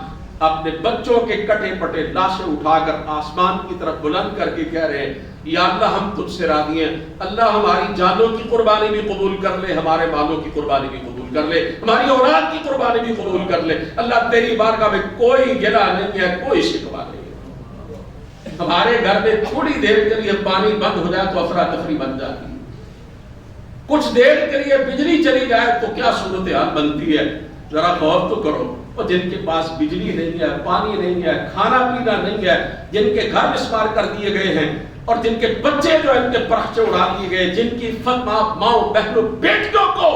اپنے بچوں کے کٹے پٹے لاشیں اٹھا کر آسمان کی طرف بلند کر کے کہہ رہے ہیں، یا اللہ ہم تجھ سے راضی ہیں، اللہ ہماری جانوں کی قربانی بھی قبول کر لے، ہمارے مالوں کی قربانی بھی قبول کر لے، ہماری اولاد کی قربانی بھی قبول کر لے، اللہ تیری بارگاہ میں کوئی گلہ نہیں ہے، کوئی شکوہ نہیں ہے۔ ہمارے گھر میں تھوڑی دیر کے لیے پانی بند ہو جائے تو افراتفری بن جاتی ہے، کچھ دیر کے لیے بجلی چلی جائے تو کیا صورتحال بنتی ہے، ذرا غور تو کرو۔ اور جن کے پاس بجلی نہیں ہے، پانی نہیں ہے، کھانا پینا نہیں ہے، جن کے گھر مسمار کر دیے گئے ہیں اور جن کے بچے جو ان کے پرخچے اڑا دیے گئے، جن کی ماؤں بہنوں بیٹیوں کو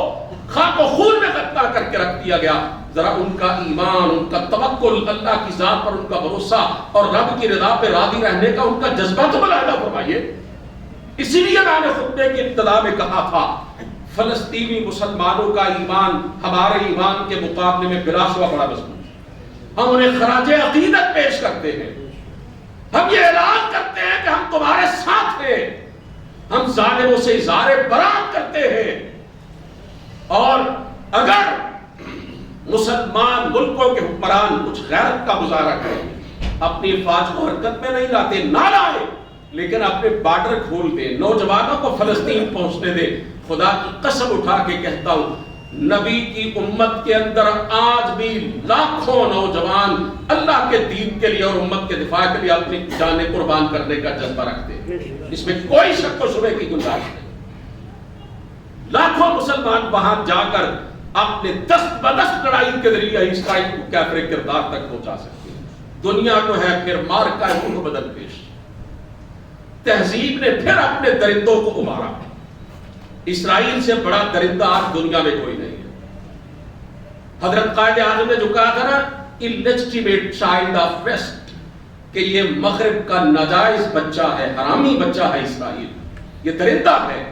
خاک و خون میں قتل کر کے رکھ دیا گیا، ذرا ان کا ایمان، ان کا توکل، اللہ کی ذات پر ان کا بھروسہ اور رب کی رضا پہ راضی رہنے کا ان کا جذبہ تو ملاحظہ فرمائیے۔ اسی لیے میں نے خطبے کی ابتدا میں کہا تھا، فلسطینی مسلمانوں کا ایمان ہمارے ایمان کے مقابلے میں بلا شبہ بڑا مضبوط ہے۔ ہم انہیں خراج عقیدت پیش کرتے ہیں، ہم یہ اعلان کرتے ہیں کہ ہم تمہارے ساتھ ہیں، ہم ظالموں سے اظہار برات کرتے ہیں، اور اگر مسلمان ملکوں کے حکمران کچھ غیرت کا مظاہرہ کریں، اپنی افواج کو حرکت میں نہیں لاتے، نہ لائے، لیکن اپنے بارڈر کھول دیں، نوجوانوں کو فلسطین پہنچنے دیں، خدا کی قسم اٹھا کے کہتا ہوں، نبی کی امت کے اندر آج بھی لاکھوں نوجوان اللہ کے دین کے لیے اور امت کے دفاع کے لیے اپنی جانیں قربان کرنے کا جذبہ رکھتے ہیں، اس میں کوئی شک و شبہ کی گنجائش نہیں۔ لاکھوں مسلمان وہاں جا کر اپنے دست بدست لڑائی کے ذریعے اسرائیل کو کافر کردار تک پہنچا سکتے ہیں۔ دنیا کو ہے پھر مار کا منہ بدل پیش، تہذیب نے پھر اپنے درندوں کو ابھارا، اسرائیل سے بڑا درندہ آج دنیا میں کوئی نہیں ہے۔ حضرت قائد اعظم نے جو کہا تھا نا، illegitimate child of west، کہ یہ مغرب کا ناجائز بچہ ہے، حرامی بچہ ہے اسرائیل، یہ درندہ ہے۔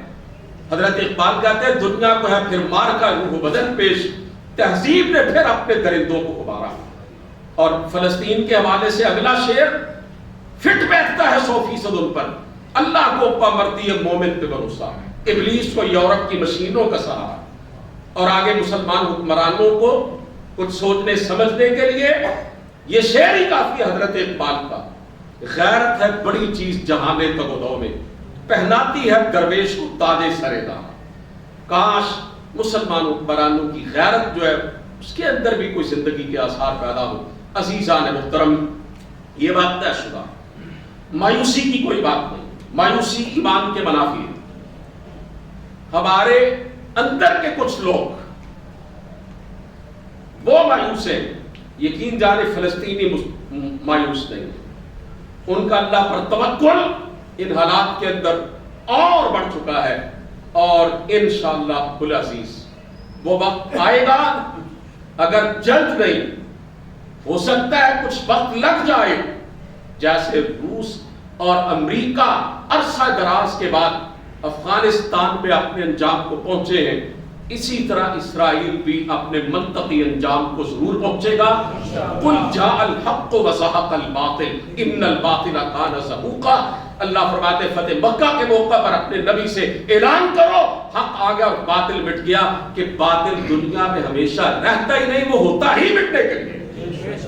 حضرت اقبال کہتے ہیں، دنیا کو ہے پھر مار کا روح بدن پیش، تہذیب نے پھر اپنے درندوں کو ابھارا۔ اور فلسطین کے حوالے سے اگلا شعر فٹ بیٹھتا ہے 100% ان پر، اللہ کو پامردی مومن پہ بھروسہ ہے، ابلیس کو یورپ کی مشینوں کا سہارا۔ اور آگے مسلمان حکمرانوں کو کچھ سوچنے سمجھنے کے لیے یہ شعر ہی کافی ہے حضرت اقبال کا، غیرت ہے بڑی چیز جہاں میں تگودو میں، پہناتی ہے درویش کو تاج سر دار۔ کاش مسلمان حکمرانوں کی غیرت جو ہے اس کے اندر بھی کوئی زندگی کے آثار پیدا ہو۔ عزیزان محترم، یہ بات طے شدہ، مایوسی کی کوئی بات نہیں، مایوسی ایمان کے منافی ہے۔ ہمارے اندر کے کچھ لوگ وہ مایوس ہیں، یقین جانے فلسطینی مایوس نہیں، ان کا اللہ پر توکل ان حالات کے اندر اور بڑھ چکا ہے، اور انشاءاللہ العزیز وہ وقت آئے گا، اگر جلد نہیں ہو سکتا ہے کچھ وقت لگ جائے، جیسے روس اور امریکہ عرصہ دراز کے بعد افغانستان میں اپنے انجام کو پہنچے ہیں، اسی طرح اسرائیل بھی اپنے منطقی انجام کو ضرور پہنچے گا. قل جاء الحق وزهق الباطل ان الباطل کان زہوقا. اللہ فرماتے فتح مکہ کے موقع پر اپنے نبی سے اعلان کرو حق آ گیا اور باطل مٹ گیا، کہ باطل دنیا میں ہمیشہ رہتا ہی نہیں، وہ ہوتا ہی مٹنے کے لیے.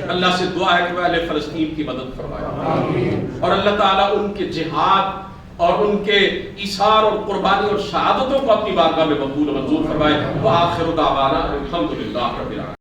اللہ سے دعا ہے کہ وہ اہل فلسطین کی مدد فرمائے اور اللہ تعالیٰ ان کے جہاد اور ان کے ایثار اور قربانی اور شہادتوں کو اپنی بارگاہ میں مقبول و منظور فرمائے. وآخر دعوانا الحمدللہ رب العالمین.